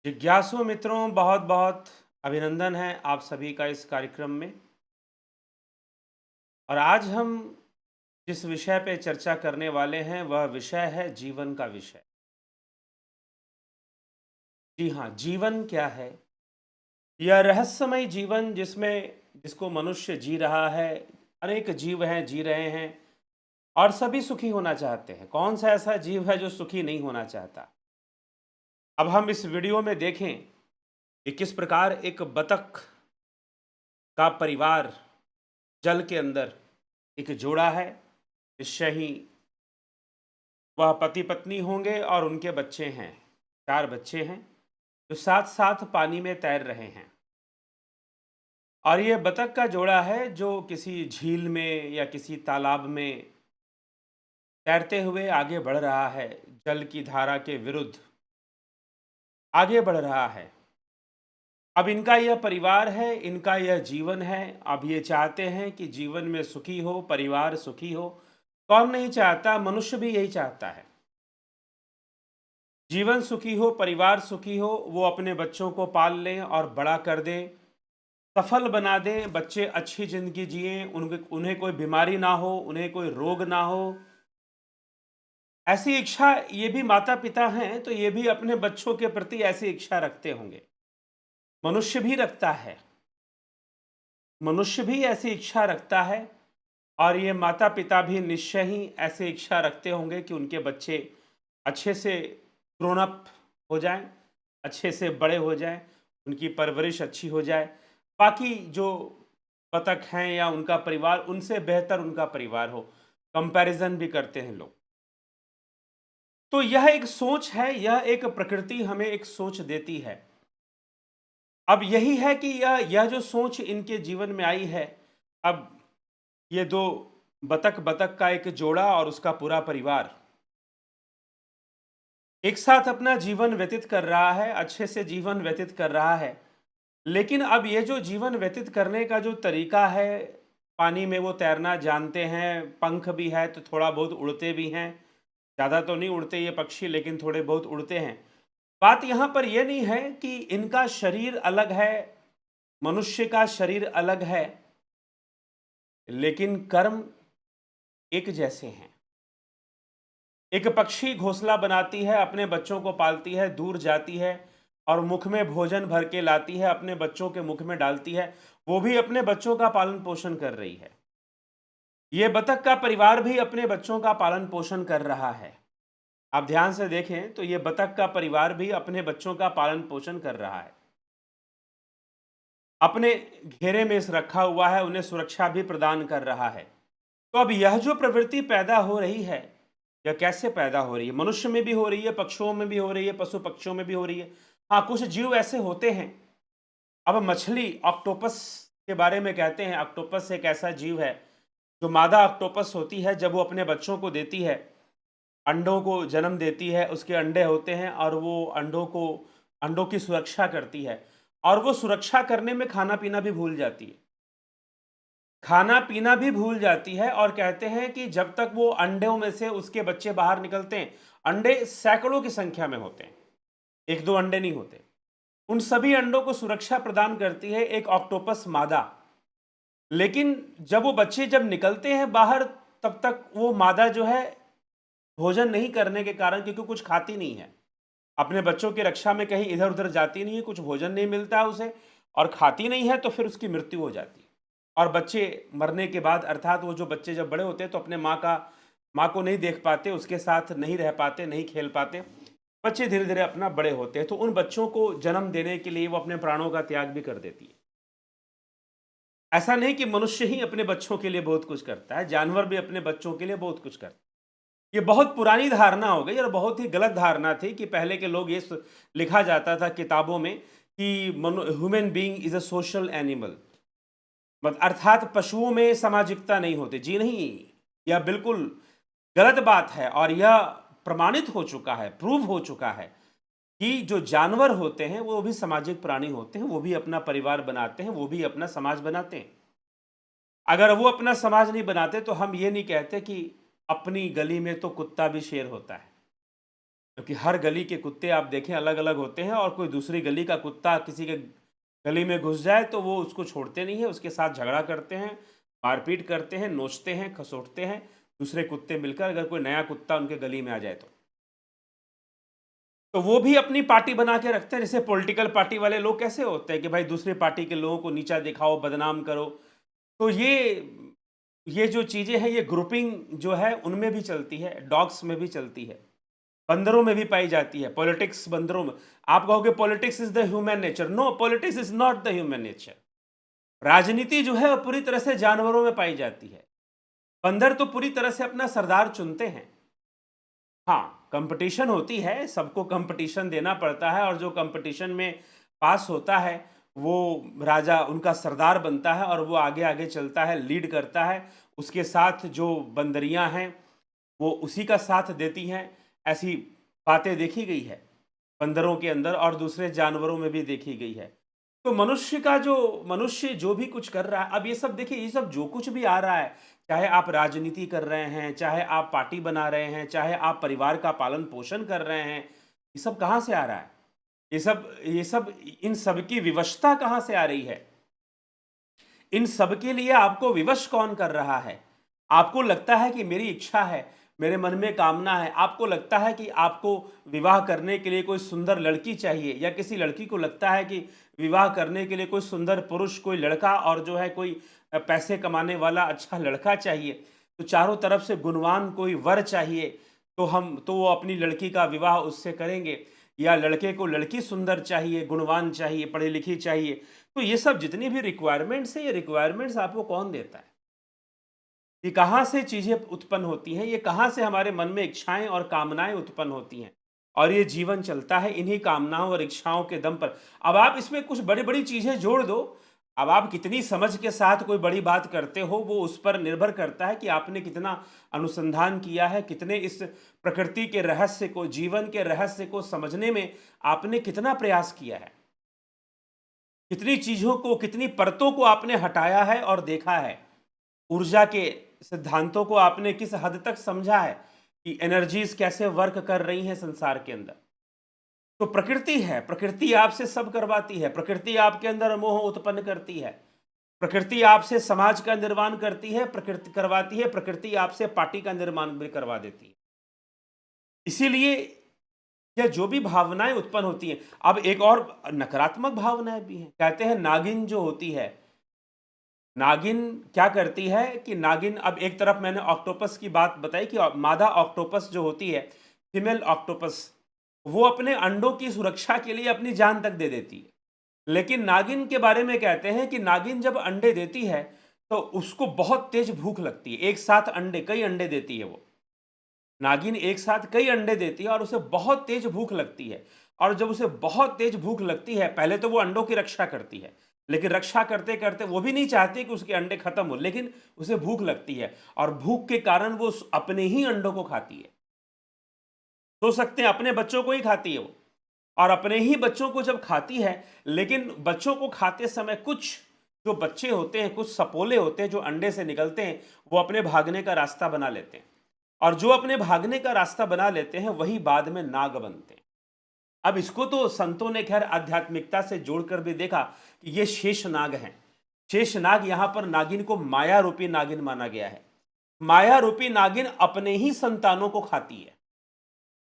जिज्ञासु मित्रों, बहुत बहुत अभिनंदन है आप सभी का इस कार्यक्रम में। और आज हम जिस विषय पे चर्चा करने वाले हैं वह विषय है जीवन का विषय। जी हाँ, जीवन क्या है? यह रहस्यमय जीवन जिसको मनुष्य जी रहा है। अनेक जीव हैं, जी रहे हैं और सभी सुखी होना चाहते हैं। कौन सा ऐसा जीव है जो सुखी नहीं होना चाहता? अब हम इस वीडियो में देखें कि किस प्रकार एक बतख का परिवार जल के अंदर एक जोड़ा है। निश्चय ही वह पति पत्नी होंगे और उनके बच्चे हैं। 4 बच्चे हैं जो साथ साथ पानी में तैर रहे हैं। और ये बतख का जोड़ा है जो किसी झील में या किसी तालाब में तैरते हुए आगे बढ़ रहा है। जल की धारा के विरुद्ध आगे बढ़ रहा है। अब इनका यह परिवार है, इनका यह जीवन है। अब ये चाहते हैं कि जीवन में सुखी हो, परिवार सुखी हो। कौन नहीं चाहता? मनुष्य भी यही चाहता है। जीवन सुखी हो, परिवार सुखी हो, वो अपने बच्चों को पाल लें और बड़ा कर दें, सफल बना दें। बच्चे अच्छी ज़िंदगी जिएँ, उन्हें कोई बीमारी ना हो, उन्हें कोई रोग ना हो। ऐसी इच्छा ये भी माता-पिता हैं, तो ये भी अपने बच्चों के प्रति ऐसी इच्छा रखते होंगे। मनुष्य भी रखता है। मनुष्य भी ऐसी इच्छा रखता है और ये माता-पिता भी निश्चय ही ऐसी इच्छा रखते होंगे कि उनके बच्चे अच्छे से ग्रोन अप हो जाएँ, अच्छे से बड़े हो जाएँ, उनकी परवरिश अच्छी हो जाए। बाकी जो बतख हैं या उनका परिवार, उनसे बेहतर उनका परिवार हो। कंपैरिज़न भी करते हैं लोग। तो यह एक सोच है, यह एक प्रकृति हमें एक सोच देती है। अब यही है कि यह जो सोच इनके जीवन में आई है। अब ये 2 बतख का एक जोड़ा और उसका पूरा परिवार एक साथ अपना जीवन व्यतीत कर रहा है, अच्छे से जीवन व्यतीत कर रहा है। लेकिन अब ये जो जीवन व्यतीत करने का जो तरीका है, पानी में वो तैरना जानते हैं, पंख भी है तो थोड़ा बहुत उड़ते भी हैं। ज़्यादा तो नहीं उड़ते ये पक्षी, लेकिन थोड़े बहुत उड़ते हैं। बात यहाँ पर ये नहीं है कि इनका शरीर अलग है, मनुष्य का शरीर अलग है, लेकिन कर्म एक जैसे हैं। एक पक्षी घोंसला बनाती है, अपने बच्चों को पालती है, दूर जाती है और मुख में भोजन भर के लाती है, अपने बच्चों के मुख में डालती है। वो भी अपने बच्चों का पालन पोषण कर रही है। ये बतख का परिवार भी अपने बच्चों का पालन पोषण कर रहा है। आप ध्यान से देखें तो ये बतख का परिवार भी अपने बच्चों का पालन पोषण कर रहा है। अपने घेरे में रखा हुआ है, उन्हें सुरक्षा भी प्रदान कर रहा है। तो अब यह जो प्रवृत्ति पैदा हो रही है, यह कैसे पैदा हो रही है? मनुष्य में भी हो रही है, पक्षियों में भी हो रही है, पशु पक्षियों में भी हो रही है। हाँ, कुछ जीव ऐसे होते हैं। अब मछली ऑक्टोपस के बारे में कहते हैं। ऑक्टोपस एक ऐसा जीव है जो मादा ऑक्टोपस होती है। जब वो अपने बच्चों को देती है, अंडों को जन्म देती है, उसके अंडे होते हैं और वो अंडों की सुरक्षा करती है। और वो सुरक्षा करने में खाना पीना भी भूल जाती है। खाना पीना भी भूल जाती है और कहते हैं कि जब तक वो अंडों में से उसके बच्चे बाहर निकलते हैं, अंडे सैकड़ों की संख्या में होते हैं, 1-2 अंडे नहीं होते। उन सभी अंडों को सुरक्षा प्रदान करती है एक ऑक्टोपस मादा। लेकिन जब निकलते हैं बाहर, तब तक वो मादा जो है, भोजन नहीं करने के कारण, क्योंकि कुछ खाती नहीं है, अपने बच्चों की रक्षा में कहीं इधर-उधर जाती नहीं है, कुछ भोजन नहीं मिलता है उसे और खाती नहीं है, तो फिर उसकी मृत्यु हो जाती है। और बच्चे मरने के बाद, अर्थात वो जो बच्चे जब बड़े होते हैं तो अपने माँ को नहीं देख पाते, उसके साथ नहीं रह पाते, नहीं खेल पाते। बच्चे धीरे-धीरे अपना बड़े होते हैं, तो उन बच्चों को जन्म देने के लिए वो अपने प्राणों का त्याग भी कर देती है। ऐसा नहीं कि मनुष्य ही अपने बच्चों के लिए बहुत कुछ करता है, जानवर भी अपने बच्चों के लिए बहुत कुछ करते हैं। ये बहुत पुरानी धारणा हो गई और बहुत ही गलत धारणा थी कि पहले के लोग लिखा जाता था किताबों में कि human being is a social animal. अर्थात पशुओं में सामाजिकता नहीं होती। जी नहीं, यह बिल्कुल गलत बात है और यह प्रमाणित हो चुका है, प्रूव हो चुका है कि जो जानवर होते हैं वो भी सामाजिक प्राणी होते हैं, वो भी अपना परिवार बनाते हैं, वो भी अपना समाज बनाते हैं। अगर वो अपना समाज नहीं बनाते तो हम ये नहीं कहते कि अपनी गली में तो कुत्ता भी शेर होता है। क्योंकि हर गली के कुत्ते आप देखें अलग-अलग होते हैं, और कोई दूसरी गली का कुत्ता किसी के गली में घुस जाए तो वो उसको छोड़ते नहीं हैं, उसके साथ झगड़ा करते हैं, मारपीट करते हैं, नोचते हैं, खसोटते हैं, दूसरे कुत्ते मिलकर, अगर कोई नया कुत्ता उनके गली में आ जाए तो। तो वो भी अपनी पार्टी बना के रखते हैं, जैसे पॉलिटिकल पार्टी वाले लोग कैसे होते हैं कि भाई दूसरी पार्टी के लोगों को नीचा दिखाओ, बदनाम करो। तो ये जो चीज़ें हैं, ये ग्रुपिंग जो है उनमें भी चलती है, डॉग्स में भी चलती है, बंदरों में भी पाई जाती है। पॉलिटिक्स बंदरों में, आप कहोगे politics is the human nature, no, politics is not the human nature. राजनीति जो है वो पूरी तरह से जानवरों में पाई जाती है। बंदर तो पूरी तरह से अपना सरदार चुनते हैं। हाँ, कंपटीशन होती है, सबको कंपटीशन देना पड़ता है, और जो कंपटीशन में पास होता है वो राजा, उनका सरदार बनता है, और वो आगे आगे चलता है, लीड करता है। उसके साथ जो बंदरियां हैं वो उसी का साथ देती हैं। ऐसी बातें देखी गई है बंदरों के अंदर, और दूसरे जानवरों में भी देखी गई है। तो मनुष्य जो भी कुछ कर रहा है, अब ये सब देखिए, ये सब जो कुछ भी आ रहा है, चाहे आप राजनीति कर रहे हैं, चाहे आप पार्टी बना रहे हैं, चाहे आप परिवार का पालन पोषण कर रहे हैं, ये सब कहाँ से आ रहा है? ये सब इन सब की विवशता कहाँ से आ रही है? इन सब के लिए आपको विवश कौन कर रहा है? आपको लगता है कि मेरी इच्छा है, मेरे मन में कामना है, आपको लगता है कि आपको विवाह करने के लिए कोई सुंदर लड़की चाहिए, या किसी लड़की को लगता है कि विवाह करने के लिए कोई सुंदर पुरुष, कोई लड़का, और जो है कोई पैसे कमाने वाला अच्छा लड़का चाहिए, तो चारों तरफ से गुणवान कोई वर चाहिए, तो वो अपनी लड़की का विवाह उससे करेंगे। या लड़के को लड़की सुंदर चाहिए, गुणवान चाहिए, पढ़ी लिखी चाहिए। तो ये सब जितनी भी रिक्वायरमेंट्स है, ये रिक्वायरमेंट्स आपको कौन देता है? ये कहाँ से चीज़ें उत्पन्न होती हैं? ये कहाँ से हमारे मन में इच्छाएँ और कामनाएँ उत्पन्न होती हैं? और ये जीवन चलता है इन्हीं कामनाओं और इच्छाओं के दम पर। अब आप इसमें कुछ बड़ी-बड़ी चीज़ें जोड़ दो, अब आप कितनी समझ के साथ कोई बड़ी बात करते हो, वो उस पर निर्भर करता है कि आपने कितना अनुसंधान किया है, कितने इस प्रकृति के रहस्य को, जीवन के रहस्य को समझने में आपने कितना प्रयास किया है। कितनी चीज़ों को, कितनी परतों को आपने हटाया है और देखा है। ऊर्जा के सिद्धांतों को आपने किस हद तक समझा है कि एनर्जीज कैसे वर्क कर रही हैं संसार के अंदर। तो प्रकृति है, प्रकृति आपसे सब करवाती है, प्रकृति आपके अंदर मोह उत्पन्न करती है, प्रकृति आपसे समाज का निर्माण करती है, प्रकृति करवाती है, प्रकृति आपसे पार्टी का निर्माण भी करवा देती है। इसीलिए यह जो भी भावनाएं उत्पन्न होती हैं, अब एक और नकारात्मक भावनाएं भी हैं। कहते हैं नागिन जो होती है, नागिन क्या करती है कि नागिन, अब एक तरफ मैंने ऑक्टोपस की बात बताई कि मादा ऑक्टोपस जो होती है, फीमेल ऑक्टोपस, वो अपने अंडों की सुरक्षा के लिए अपनी जान तक दे देती है। लेकिन नागिन के बारे में कहते हैं कि नागिन जब अंडे देती है तो उसको बहुत तेज भूख लगती है। एक साथ अंडे, कई अंडे देती है वो नागिन, एक साथ कई अंडे देती है, और उसे बहुत तेज भूख लगती है। और जब उसे बहुत तेज भूख लगती है, पहले तो वो अंडों की रक्षा करती है, लेकिन रक्षा करते करते वो भी नहीं चाहती कि उसके अंडे खत्म हो, लेकिन उसे भूख लगती है, और भूख के कारण वो अपने ही अंडों को खाती है। सोच सकते हैं, अपने बच्चों को ही खाती है वो, और अपने ही बच्चों को जब खाती है, लेकिन बच्चों को खाते समय कुछ जो बच्चे होते हैं, कुछ सपोले होते हैं जो अंडे से निकलते हैं, वो अपने भागने का रास्ता बना लेते हैं, और जो अपने भागने का रास्ता बना लेते हैं वही बाद में नाग बनते हैं। अब इसको तो संतों ने खैर आध्यात्मिकता से जोड़कर भी देखा कि ये शेष नाग हैं। शेष नाग, यहां पर नागिन को माया रूपी नागिन माना गया है। माया रूपी नागिन अपने ही संतानों को खाती है।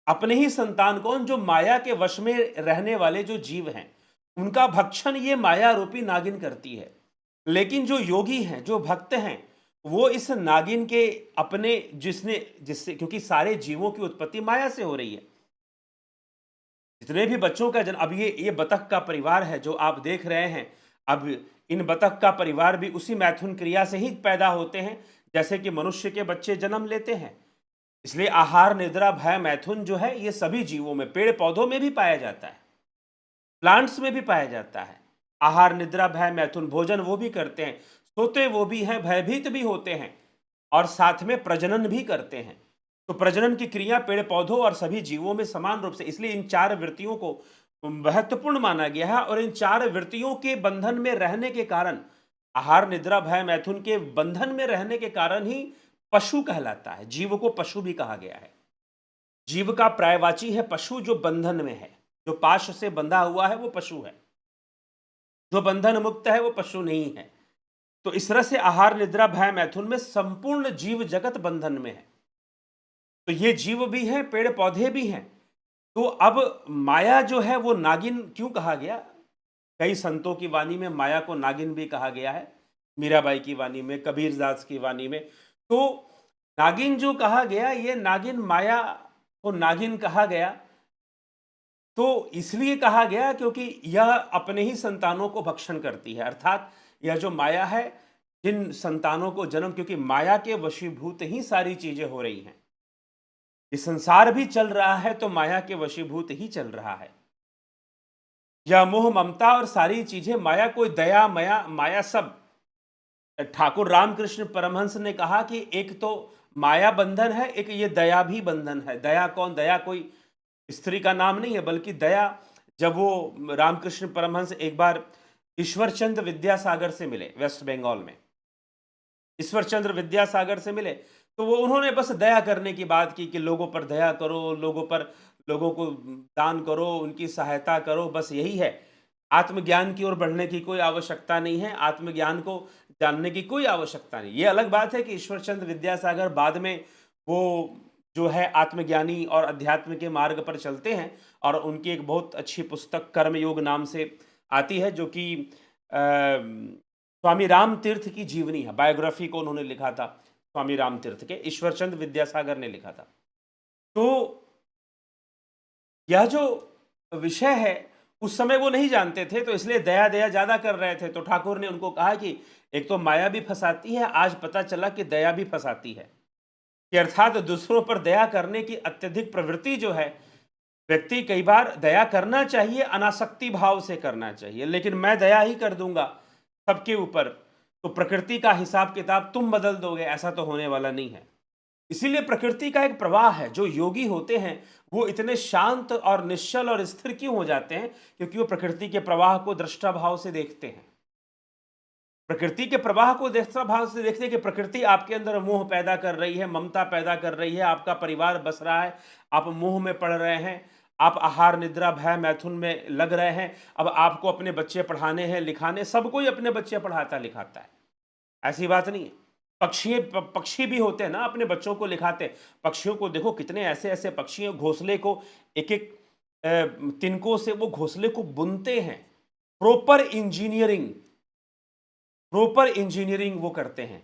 अपने ही संतान कौन, जो माया के वश में रहने वाले जो जीव हैं, उनका भक्षण ये माया रूपी नागिन करती है। लेकिन जो योगी हैं, जो भक्त हैं, वो इस नागिन के अपने जिससे, क्योंकि सारे जीवों की उत्पत्ति माया से हो रही है, जितने भी बच्चों का जन्म, अब ये बतख का परिवार है जो आप देख रहे हैं, अब इन बतख का परिवार भी उसी मैथुन क्रिया से ही पैदा होते हैं जैसे कि मनुष्य के बच्चे जन्म लेते हैं। इसलिए आहार निद्रा भय मैथुन जो है, ये सभी जीवों में, पेड़ पौधों में भी पाया जाता है, प्लांट्स में भी पाया जाता है। आहार निद्रा भय मैथुन, भोजन वो भी करते हैं, सोते वो भी हैं, भयभीत भी होते हैं, और साथ में प्रजनन भी करते हैं। तो प्रजनन की क्रिया पेड़ पौधों और सभी जीवों में समान रूप से, इसलिए इन चार वृत्तियों को महत्वपूर्ण माना गया है, और इन चार वृत्तियों के बंधन में रहने के कारण, आहार निद्रा भय मैथुन के बंधन में रहने के कारण ही पशु कहलाता है, जीव को पशु भी कहा गया है। जीव का पर्यायवाची है पशु, जो बंधन में है, जो पाश से बंधा हुआ है वो पशु है, जो बंधन मुक्त है वो पशु नहीं है। तो इस तरह से आहार निद्रा भय मैथुन में संपूर्ण जीव जगत बंधन में है। तो ये जीव भी हैं, पेड़ पौधे भी हैं। तो अब माया जो है वो नागिन क्यों कहा गया? कई संतों की वाणी में माया को नागिन भी कहा गया है, मीराबाई की वाणी में, कबीरदास की वाणी में। तो नागिन जो कहा गया, ये नागिन माया को नागिन कहा गया, तो इसलिए कहा गया क्योंकि यह अपने ही संतानों को भक्षण करती है। अर्थात यह जो माया है, जिन संतानों को जन्म, क्योंकि माया के वशीभूत ही सारी चीजें हो रही हैं। ये संसार भी चल रहा है तो माया के वशीभूत ही चल रहा है। यह मोह ममता और सारी चीजें माया, कोई दया माया माया सब। ठाकुर रामकृष्ण परमहंस ने कहा कि एक तो माया बंधन है, एक ये दया भी बंधन है। दया कौन? दया कोई स्त्री का नाम नहीं है, बल्कि दया, जब वो रामकृष्ण परमहंस एक बार ईश्वरचंद्र विद्यासागर से मिले वेस्ट बंगाल में, ईश्वरचंद्र विद्यासागर से मिले, तो वो उन्होंने बस दया करने की बात की कि लोगों पर दया करो, लोगों को दान करो, उनकी सहायता करो, बस यही है। आत्मज्ञान की ओर बढ़ने की कोई आवश्यकता नहीं है, आत्मज्ञान को जानने की कोई आवश्यकता नहीं। ये अलग बात है कि ईश्वरचंद्र विद्यासागर बाद में वो जो है आत्मज्ञानी और अध्यात्म के मार्ग पर चलते हैं, और उनकी एक बहुत अच्छी पुस्तक कर्मयोग नाम से आती है, जो कि स्वामी राम तीर्थ की जीवनी है। बायोग्राफी को उन्होंने लिखा था, स्वामी राम तीर्थ के, ईश्वरचंद्र विद्यासागर ने लिखा था। तो यह जो विषय है, उस समय वो नहीं जानते थे, तो इसलिए दया दया ज्यादा कर रहे थे। तो ठाकुर ने उनको कहा कि एक तो माया भी फंसाती है, आज पता चला कि दया भी फंसाती है, कि अर्थात दूसरों पर दया करने की अत्यधिक प्रवृत्ति जो है, व्यक्ति कई बार दया करना चाहिए, अनासक्ति भाव से करना चाहिए, लेकिन मैं दया ही कर दूंगा सबके ऊपर, तो प्रकृति का हिसाब किताब तुम बदल दोगे, ऐसा तो होने वाला नहीं है। इसीलिए प्रकृति का एक प्रवाह है। जो योगी होते हैं वो इतने शांत और निश्चल और स्थिर क्यों हो जाते हैं? क्योंकि वो प्रकृति के प्रवाह को दृष्टा भाव से देखते हैं। प्रकृति के प्रवाह को दृष्टा भाव से देखते हैं कि प्रकृति आपके अंदर मोह पैदा कर रही है, ममता पैदा कर रही है, आपका परिवार बस रहा है, आप मोह में पड़ रहे हैं, आप आहार निद्रा भय मैथुन में लग रहे हैं। अब आपको अपने बच्चे पढ़ाने हैं, लिखाने, सब कोई अपने बच्चे पढ़ाता लिखाता है, ऐसी बात नहीं है। पक्षी भी होते हैं ना, अपने बच्चों को लिखाते। पक्षियों को देखो, कितने ऐसे ऐसे पक्षी हैं, घोंसले को एक एक तिनकों से वो घोंसले को बुनते हैं। प्रोपर इंजीनियरिंग वो करते हैं।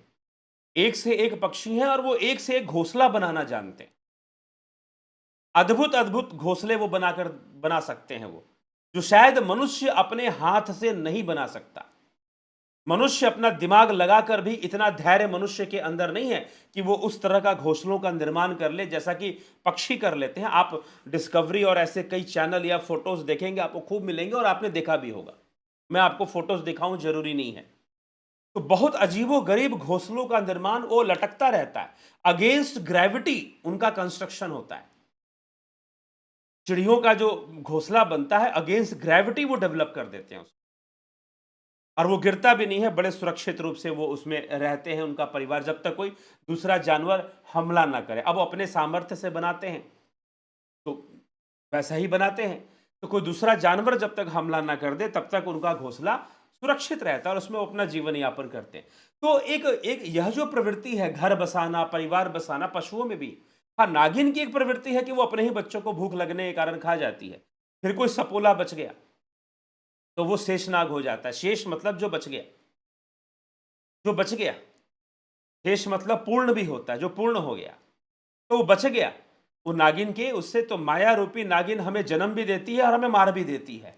एक से एक पक्षी हैं और वो एक से एक घोंसला बनाना जानते हैं। अद्भुत अद्भुत घोंसले वो बना सकते हैं, वो जो शायद मनुष्य अपने हाथ से नहीं बना सकता। मनुष्य अपना दिमाग लगाकर भी इतना धैर्य मनुष्य के अंदर नहीं है कि वो उस तरह का घोंसलों का निर्माण कर ले जैसा कि पक्षी कर लेते हैं। आप डिस्कवरी और ऐसे कई चैनल या फोटोज देखेंगे, आपको खूब मिलेंगे, और आपने देखा भी होगा। मैं आपको फोटोज दिखाऊं जरूरी नहीं है। तो बहुत अजीबो गरीब घोंसलों का निर्माण वो लटकता रहता है, अगेंस्ट ग्रेविटी उनका कंस्ट्रक्शन होता है। चिड़ियों का जो घोंसला बनता है, अगेंस्ट ग्रेविटी वो डेवलप कर देते हैं, और वो गिरता भी नहीं है। बड़े सुरक्षित रूप से वो उसमें रहते हैं, उनका परिवार, जब तक कोई दूसरा जानवर हमला ना करे। अब वो अपने सामर्थ्य से बनाते हैं तो वैसा ही बनाते हैं, तो कोई दूसरा जानवर जब तक हमला ना कर दे तब तक उनका घोंसला सुरक्षित रहता है और उसमें वो अपना जीवन यापन करते हैं। तो एक एक यह जो प्रवृत्ति है, घर बसाना, परिवार बसाना, पशुओं में भी। हाँ, नागिन की एक प्रवृत्ति है कि वो अपने ही बच्चों को भूख लगने के कारण खा जाती है। फिर कोई सपोला बच गया तो वो शेषनाग हो जाता है। शेष मतलब जो बच गया, जो बच गया। शेष मतलब पूर्ण भी होता है, जो पूर्ण हो गया, तो वो बच गया वो नागिन के उससे। तो माया रूपी नागिन हमें जन्म भी देती है और हमें मार भी देती है,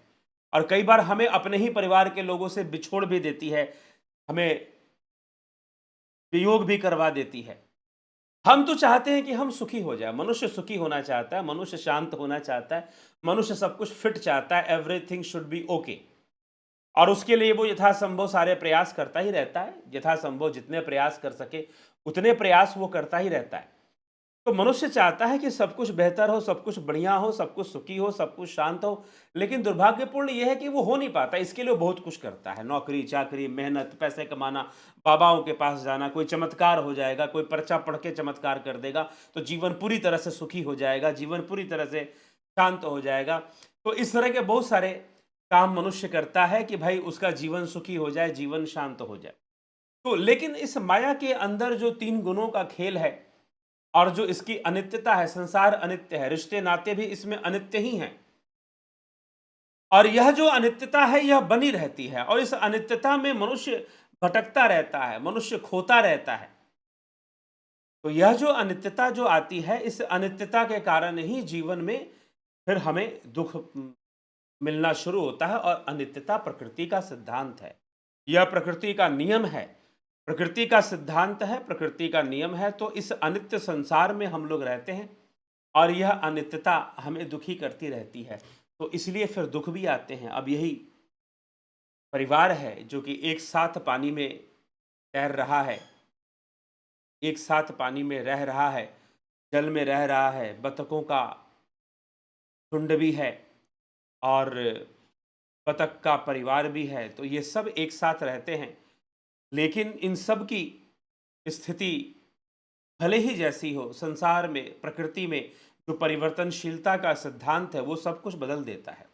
और कई बार हमें अपने ही परिवार के लोगों से बिछोड़ भी देती है, हमें वियोग भी करवा देती है। हम तो चाहते हैं कि हम सुखी हो जाए। मनुष्य सुखी होना चाहता है, मनुष्य शांत होना चाहता है, मनुष्य सब कुछ फिट चाहता है, एवरीथिंग शुड बी ओके। और उसके लिए वो यथासंभव सारे प्रयास करता ही रहता है, यथासंभव जितने प्रयास कर सके उतने प्रयास वो करता ही रहता है। तो मनुष्य चाहता है कि सब कुछ बेहतर हो, सब कुछ बढ़िया हो, सब कुछ सुखी हो, सब कुछ शांत हो, लेकिन दुर्भाग्यपूर्ण यह है कि वो हो नहीं पाता। इसके लिए वो बहुत कुछ करता है, नौकरी, चाकरी, मेहनत, पैसे कमाना, बाबाओं के पास जाना, कोई चमत्कार हो जाएगा, कोई पर्चा पढ़ के चमत्कार कर देगा, तो जीवन पूरी तरह से सुखी हो जाएगा, जीवन पूरी तरह से शांत हो जाएगा। तो इस तरह के बहुत सारे काम मनुष्य करता है कि भाई उसका जीवन सुखी हो जाए, जीवन शांत हो जाए। तो लेकिन इस माया के अंदर जो 3 गुणों का खेल है और जो इसकी अनित्यता है, संसार अनित्य है, रिश्ते नाते भी इसमें अनित्य ही हैं। और यह जो अनित्यता है यह बनी रहती है और इस अनित्यता में मनुष्य भटकता रहता है, मनुष्य खोता रहता है। तो यह जो अनित्यता जो आती है, इस अनित्यता के कारण ही जीवन में फिर हमें दुख मिलना शुरू होता है और अनित्यता प्रकृति का सिद्धांत है। यह प्रकृति का नियम है, प्रकृति का सिद्धांत है, प्रकृति का नियम है। तो इस अनित्य संसार में हम लोग रहते हैं और यह अनित्यता हमें दुखी करती रहती है। तो इसलिए फिर दुख भी आते हैं। अब यही परिवार है जो कि एक साथ पानी में तैर रहा है, एक साथ पानी में रह रहा है, जल में रह रहा है, बतखों का झुंड भी है और बतख का परिवार भी है। तो ये सब एक साथ रहते हैं, लेकिन इन सब की स्थिति भले ही जैसी हो, संसार में, प्रकृति में जो परिवर्तनशीलता का सिद्धांत है वो सब कुछ बदल देता है।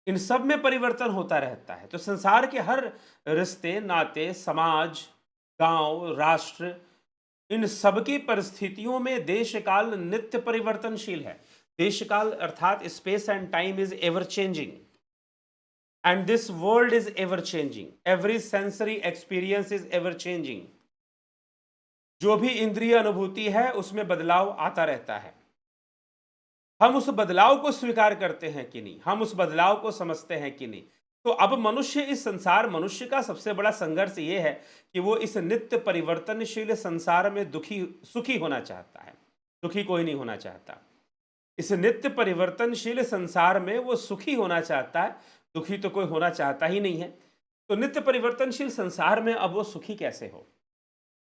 इन सब में परिवर्तन होता रहता है। तो संसार के हर रिश्ते, नाते, समाज, गांव, राष्ट्र, इन सबकी परिस्थितियों में देश काल नित्य परिवर्तनशील है। देश काल अर्थात space and time is ever changing and this world is ever changing, every sensory experience is ever changing. जो भी इंद्रिय अनुभूति है उसमें बदलाव आता रहता है। हम उस बदलाव को स्वीकार करते हैं कि नहीं, हम उस बदलाव को समझते हैं कि नहीं। तो अब मनुष्य, इस संसार, मनुष्य का सबसे बड़ा संघर्ष ये है कि वो इस नित्य परिवर्तनशील संसार में सुखी होना चाहता है। दुखी कोई नहीं होना चाहता। इस नित्य परिवर्तनशील संसार में वो सुखी होना चाहता है, दुखी तो कोई होना चाहता ही नहीं है। तो नित्य परिवर्तनशील संसार में अब वो सुखी कैसे हो?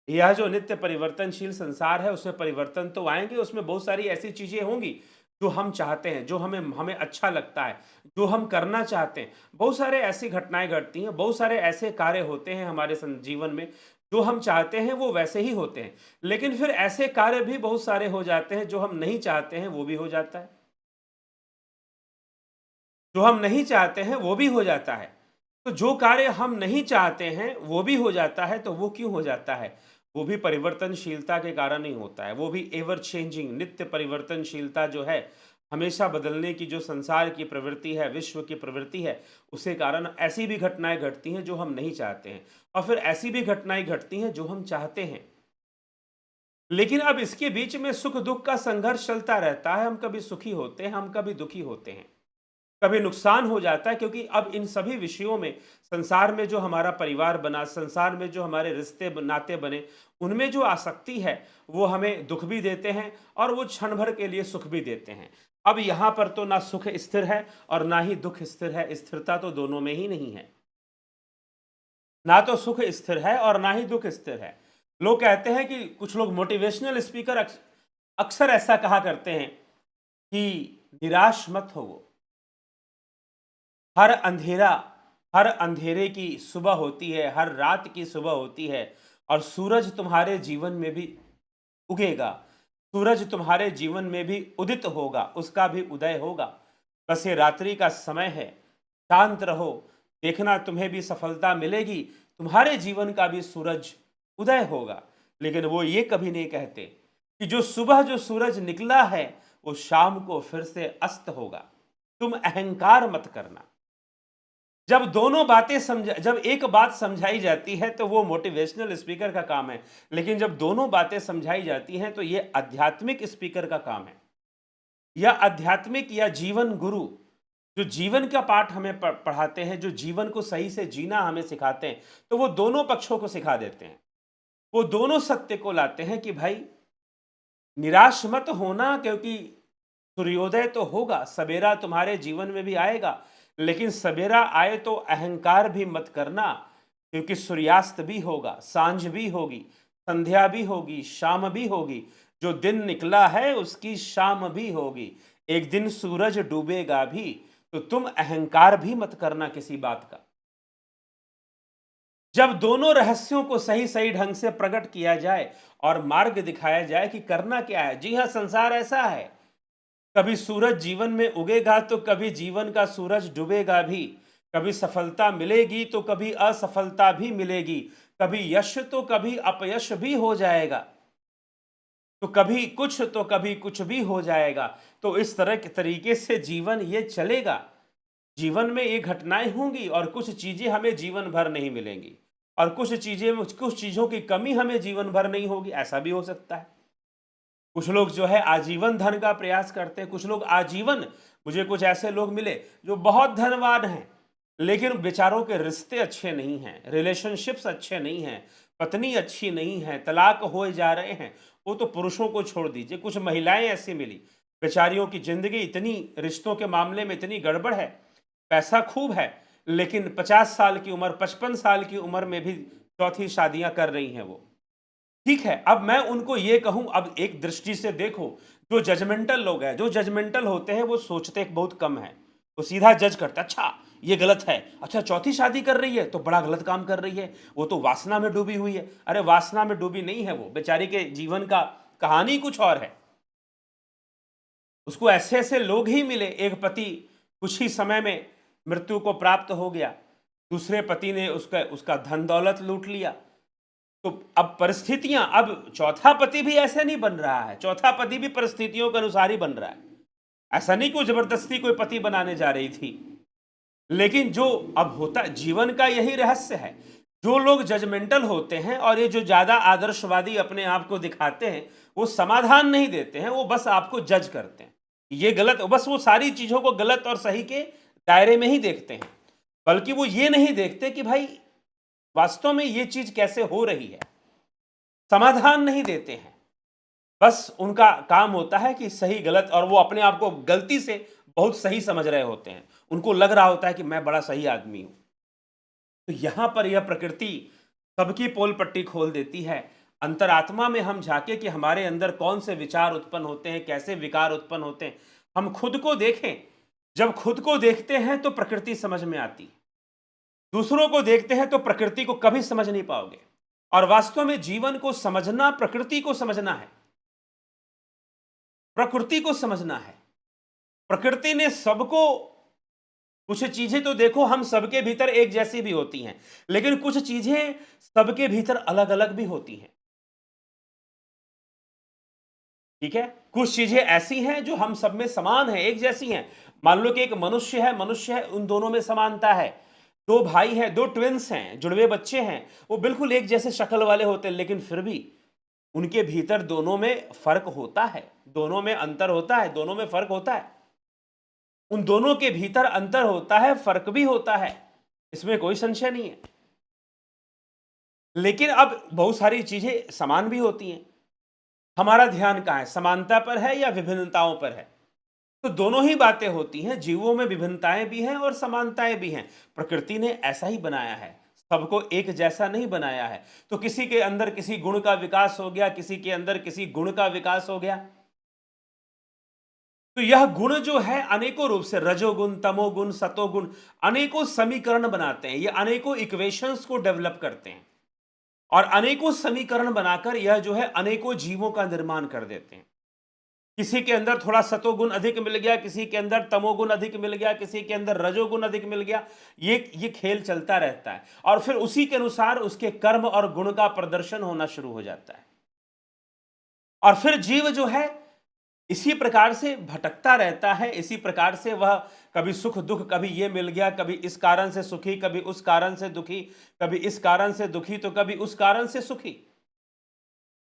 यह जो नित्य परिवर्तनशील संसार है उसमें परिवर्तन तो आएंगे, उसमें बहुत सारी ऐसी चीजें होंगी जो हम चाहते हैं, जो हमें हमें अच्छा लगता है, जो हम करना चाहते हैं। बहुत सारे ऐसी घटनाएं घटती हैं, बहुत सारे ऐसे कार्य होते हैं हमारे जीवन में, जो हम चाहते हैं वो वैसे ही होते हैं। लेकिन फिर ऐसे कार्य भी बहुत सारे हो जाते हैं जो हम नहीं चाहते हैं, वो भी हो जाता है। जो हम नहीं चाहते हैं वो भी हो जाता है। तो जो कार्य हम नहीं चाहते हैं वो भी हो जाता है। तो वो क्यों हो जाता है? वो भी परिवर्तनशीलता के कारण ही होता है। वो भी एवर चेंजिंग, नित्य परिवर्तनशीलता जो है, हमेशा बदलने की जो संसार की प्रवृत्ति है, विश्व की प्रवृत्ति है, उसके कारण ऐसी भी घटनाएं घटती हैं जो हम नहीं चाहते हैं और फिर ऐसी भी घटनाएं घटती हैं जो हम चाहते हैं। लेकिन अब इसके बीच में सुख दुख का संघर्ष चलता रहता है। हम कभी सुखी होते हैं, हम कभी दुखी होते हैं, कभी नुकसान हो जाता है। क्योंकि अब इन सभी विषयों में, संसार में जो हमारा परिवार बना, संसार में जो हमारे रिश्ते नाते बने, उनमें जो आसक्ति है वो हमें दुख भी देते हैं और वो क्षण भर के लिए सुख भी देते हैं। अब यहाँ पर तो ना सुख स्थिर है और ना ही दुख स्थिर है। स्थिरता तो दोनों में ही नहीं है। ना तो सुख स्थिर है और ना ही दुख स्थिर है। लोग कहते हैं कि कुछ लोग मोटिवेशनल स्पीकर अक्सर ऐसा कहा करते हैं कि निराश मत हो, हर अंधेरा, हर अंधेरे की सुबह होती है, हर रात की सुबह होती है और सूरज तुम्हारे जीवन में भी उगेगा, सूरज तुम्हारे जीवन में भी उदित होगा, उसका भी उदय होगा। बस ये रात्रि का समय है, शांत रहो, देखना तुम्हें भी सफलता मिलेगी, तुम्हारे जीवन का भी सूरज उदय होगा। लेकिन वो ये कभी नहीं कहते कि जो सुबह जो सूरज निकला है वो शाम को फिर से अस्त होगा। तुम अहंकार मत करना। जब दोनों बातें जब एक बात समझाई जाती है तो वो मोटिवेशनल स्पीकर का काम है, लेकिन जब दोनों बातें समझाई जाती हैं तो ये आध्यात्मिक स्पीकर का काम है। या आध्यात्मिक या जीवन गुरु जो जीवन का पाठ हमें पढ़ाते हैं, जो जीवन को सही से जीना हमें सिखाते हैं, तो वो दोनों पक्षों को सिखा देते हैं। वो दोनों सत्य को लाते हैं कि भाई निराश मत होना, क्योंकि सूर्योदय तो होगा, सवेरा तुम्हारे जीवन में भी आएगा, लेकिन सवेरा आए तो अहंकार भी मत करना, क्योंकि सूर्यास्त भी होगा, सांझ भी होगी, संध्या भी होगी, शाम भी होगी। जो दिन निकला है उसकी शाम भी होगी, एक दिन सूरज डूबेगा भी, तो तुम अहंकार भी मत करना किसी बात का। जब दोनों रहस्यों को सही सही ढंग से प्रकट किया जाए और मार्ग दिखाया जाए कि करना क्या है। जी हां, संसार ऐसा है, कभी सूरज जीवन में उगेगा तो कभी जीवन का सूरज डूबेगा भी, कभी सफलता मिलेगी तो कभी असफलता भी मिलेगी, कभी यश तो कभी अपयश भी हो जाएगा, तो कभी कुछ तो कभी कुछ भी हो जाएगा। तो इस तरह के तरीके से जीवन ये चलेगा। जीवन में ये घटनाएं होंगी और कुछ चीजें हमें जीवन भर नहीं मिलेंगी, और कुछ चीजों की कमी हमें जीवन भर नहीं होगी, ऐसा भी हो सकता है। कुछ लोग जो है आजीवन धन का प्रयास करते हैं, कुछ लोग आजीवन, मुझे कुछ ऐसे लोग मिले जो बहुत धनवान हैं लेकिन बेचारों के रिश्ते अच्छे नहीं हैं, रिलेशनशिप्स अच्छे नहीं हैं, पत्नी अच्छी नहीं है, तलाक हो जा रहे हैं। वो तो पुरुषों को छोड़ दीजिए, कुछ महिलाएं ऐसी मिली, बेचारियों की जिंदगी इतनी रिश्तों के मामले में इतनी गड़बड़ है, पैसा खूब है लेकिन 50 साल की उम्र, 55 साल की उम्र में भी चौथी शादियां कर रही हैं वो। ठीक है, अब मैं उनको ये कहूं, अब एक दृष्टि से देखो, जो जजमेंटल लोग हैं, जो जजमेंटल होते हैं वो सोचते बहुत कम है, वो सीधा जज करते हैं, अच्छा ये गलत है, अच्छा चौथी शादी कर रही है तो बड़ा गलत काम कर रही है, वो तो वासना में डूबी हुई है। अरे वासना में डूबी नहीं है, वो बेचारी के जीवन का कहानी कुछ और है। उसको ऐसे ऐसे लोग ही मिले, एक पति कुछ ही समय में मृत्यु को प्राप्त हो गया, दूसरे पति ने उसका उसका धन दौलत लूट लिया। तो अब परिस्थितियां, अब चौथा पति भी ऐसे नहीं बन रहा है, चौथा पति भी परिस्थितियों के अनुसार ही बन रहा है। ऐसा नहीं कि वो जबरदस्ती कोई पति बनाने जा रही थी, लेकिन जो अब होता, जीवन का यही रहस्य है। जो लोग जजमेंटल होते हैं और ये जो ज्यादा आदर्शवादी अपने आप को दिखाते हैं, वो समाधान नहीं देते हैं, वो बस आपको जज करते हैं, ये गलत, बस वो सारी चीजों को गलत और सही के दायरे में ही देखते हैं, बल्कि वो ये नहीं देखते कि भाई वास्तव में ये चीज कैसे हो रही है, समाधान नहीं देते हैं। बस उनका काम होता है कि सही गलत, और वो अपने आप को गलती से बहुत सही समझ रहे होते हैं, उनको लग रहा होता है कि मैं बड़ा सही आदमी हूं। तो यहां पर यह प्रकृति सबकी पोल पट्टी खोल देती है। अंतरात्मा में हम झांके कि हमारे अंदर कौन से विचार उत्पन्न होते हैं, कैसे विकार उत्पन्न होते हैं, हम खुद को देखें। जब खुद को देखते हैं तो प्रकृति समझ में आती है, दूसरों को देखते हैं तो प्रकृति को कभी समझ नहीं पाओगे। और वास्तव में जीवन को समझना प्रकृति को समझना है, प्रकृति को समझना है। प्रकृति ने सबको, कुछ चीजें तो देखो हम सबके भीतर एक जैसी भी होती हैं, लेकिन कुछ चीजें सबके भीतर अलग अलग भी होती हैं। ठीक है, कुछ चीजें ऐसी हैं जो हम सब में समान है, एक जैसी हैं। मान लो कि एक मनुष्य है, उन दोनों में समानता है। दो भाई हैं, दो ट्विंस हैं, जुड़वे बच्चे हैं, वो बिल्कुल एक जैसे शक्ल वाले होते हैं, लेकिन फिर भी उनके भीतर दोनों में फर्क होता है, दोनों में अंतर होता है, दोनों में फर्क होता है। उन दोनों के भीतर अंतर होता है, फर्क भी होता है, इसमें कोई संशय नहीं है। लेकिन अब बहुत सारी चीजें समान भी होती हैं। हमारा ध्यान कहां है, समानता पर है या विभिन्नताओं पर है? तो दोनों ही बातें होती हैं, जीवों में विभिन्नताएं भी हैं और समानताएं भी हैं। प्रकृति ने ऐसा ही बनाया है, सबको एक जैसा नहीं बनाया है। तो किसी के अंदर किसी गुण का विकास हो गया, किसी के अंदर किसी गुण का विकास हो गया, तो यह गुण जो है अनेकों रूप से, रजोगुण, तमोगुण, सतोगुण, अनेकों समीकरण बनाते हैं, ये अनेकों इक्वेशंस को डेवलप करते हैं, और अनेकों समीकरण बनाकर यह जो है अनेकों जीवों का निर्माण कर देते हैं। किसी के अंदर थोड़ा सतोगुण अधिक मिल गया, किसी के अंदर तमोगुण अधिक मिल गया, किसी के अंदर रजोगुण अधिक मिल गया, ये खेल चलता रहता है, और फिर उसी के अनुसार उसके कर्म और गुण का प्रदर्शन होना शुरू हो जाता है। और फिर जीव जो है इसी प्रकार से भटकता रहता है, इसी प्रकार से वह कभी सुख दुख, कभी ये मिल गया, कभी इस कारण से सुखी, कभी उस कारण से दुखी, कभी इस कारण से दुखी तो कभी उस कारण से सुखी।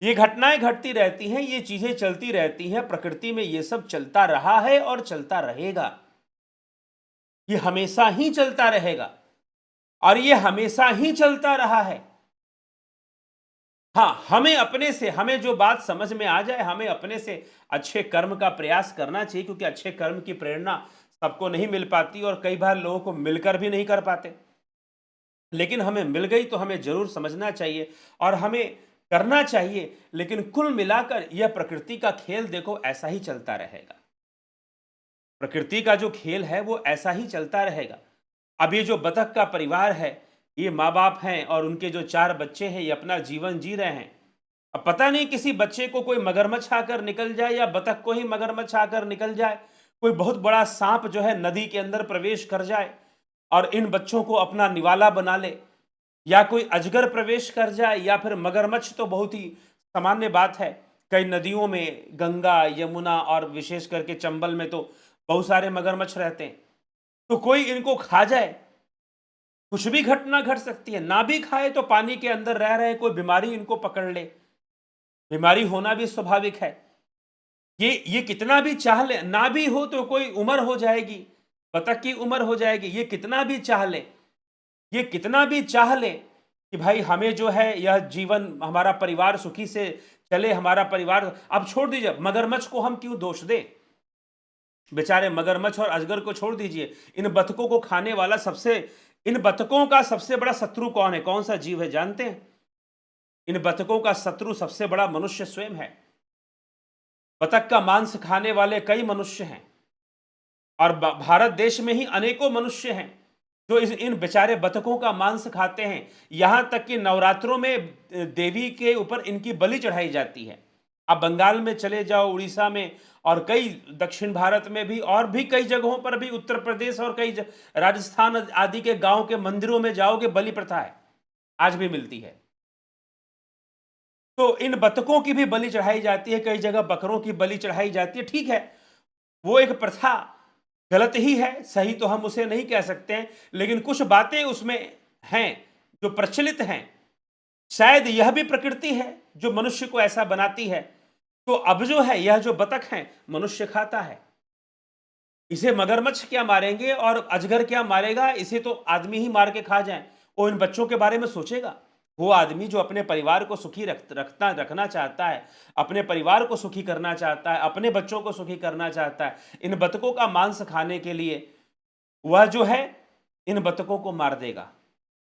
ये घटनाएं घटती रहती हैं, ये चीजें चलती रहती हैं, प्रकृति में ये सब चलता रहा है और चलता रहेगा। ये हमेशा ही चलता रहेगा और ये हमेशा ही चलता रहा है। हाँ, हमें अपने से, हमें जो बात समझ में आ जाए, हमें अपने से अच्छे कर्म का प्रयास करना चाहिए, क्योंकि अच्छे कर्म की प्रेरणा सबको नहीं मिल पाती और कई बार लोगों को मिलकर भी नहीं कर पाते। लेकिन हमें मिल गई तो हमें जरूर समझना चाहिए, और हमें करना चाहिए, लेकिन कुल मिलाकर यह प्रकृति का खेल देखो ऐसा ही चलता रहेगा। प्रकृति का जो खेल है वो ऐसा ही चलता रहेगा। अब ये जो बतख का परिवार है, ये माँ-बाप हैं और उनके जो 4 बच्चे हैं, ये अपना जीवन जी रहे हैं। अब पता नहीं किसी बच्चे को कोई मगरमच्छ आकर निकल जाए या बतख को ही मगरमच्छ आकर निकल जाए, कोई बहुत बड़ा सांप जो है नदी के अंदर प्रवेश कर जाए और इन बच्चों को अपना निवाला बना ले, या कोई अजगर प्रवेश कर जाए, या फिर मगरमच्छ तो बहुत ही सामान्य बात है। कई नदियों में गंगा, यमुना और विशेष करके चंबल में तो बहुत सारे मगरमच्छ रहते हैं। तो कोई इनको खा जाए, कुछ भी घटना घट सकती है। ना भी खाए तो पानी के अंदर रह रहे कोई बीमारी इनको पकड़ ले, बीमारी होना भी स्वाभाविक है। ये कितना भी चाह ले, ना भी हो तो कोई उम्र हो जाएगी, बतख की उम्र हो जाएगी। ये कितना भी चाह ले, ये कितना भी चाह ले कि भाई हमें जो है यह जीवन, हमारा परिवार सुखी से चले, हमारा परिवार। अब छोड़ दीजिए, मगरमच्छ को हम क्यों दोष दें? बेचारे मगरमच्छ और अजगर को छोड़ दीजिए, इन बतखों को खाने वाला इन बतखों का सबसे बड़ा शत्रु कौन है? कौन सा जीव है जानते हैं? इन बतखों का शत्रु सबसे बड़ा मनुष्य स्वयं है। बतख का मांस खाने वाले कई मनुष्य हैं और भारत देश में ही अनेकों मनुष्य हैं जो इन बेचारे बतखों का मांस खाते हैं। यहां तक कि नवरात्रों में देवी के ऊपर इनकी बलि चढ़ाई जाती है। आप बंगाल में चले जाओ, उड़ीसा में, और कई दक्षिण भारत में भी, और भी कई जगहों पर भी, उत्तर प्रदेश और कई राजस्थान आदि के गांव के मंदिरों में जाओगे, बलि प्रथा है, आज भी मिलती है। तो इन बतखों की भी बलि चढ़ाई जाती है, कई जगह बकरों की बलि चढ़ाई जाती है। ठीक है, वो एक प्रथा गलत ही है, सही तो हम उसे नहीं कह सकते हैं, लेकिन कुछ बातें उसमें हैं जो प्रचलित हैं। शायद यह भी प्रकृति है जो मनुष्य को ऐसा बनाती है। तो अब जो है, यह जो बतख है मनुष्य खाता है, इसे मगरमच्छ क्या मारेंगे और अजगर क्या मारेगा? इसे तो आदमी ही मार के खा जाए। वो इन बच्चों के बारे में सोचेगा? वो आदमी जो अपने परिवार को सुखी रखना चाहता है, अपने परिवार को सुखी करना चाहता है, अपने बच्चों को सुखी करना चाहता है, इन बतखों का मांस खाने के लिए वह जो है इन बतखों को मार देगा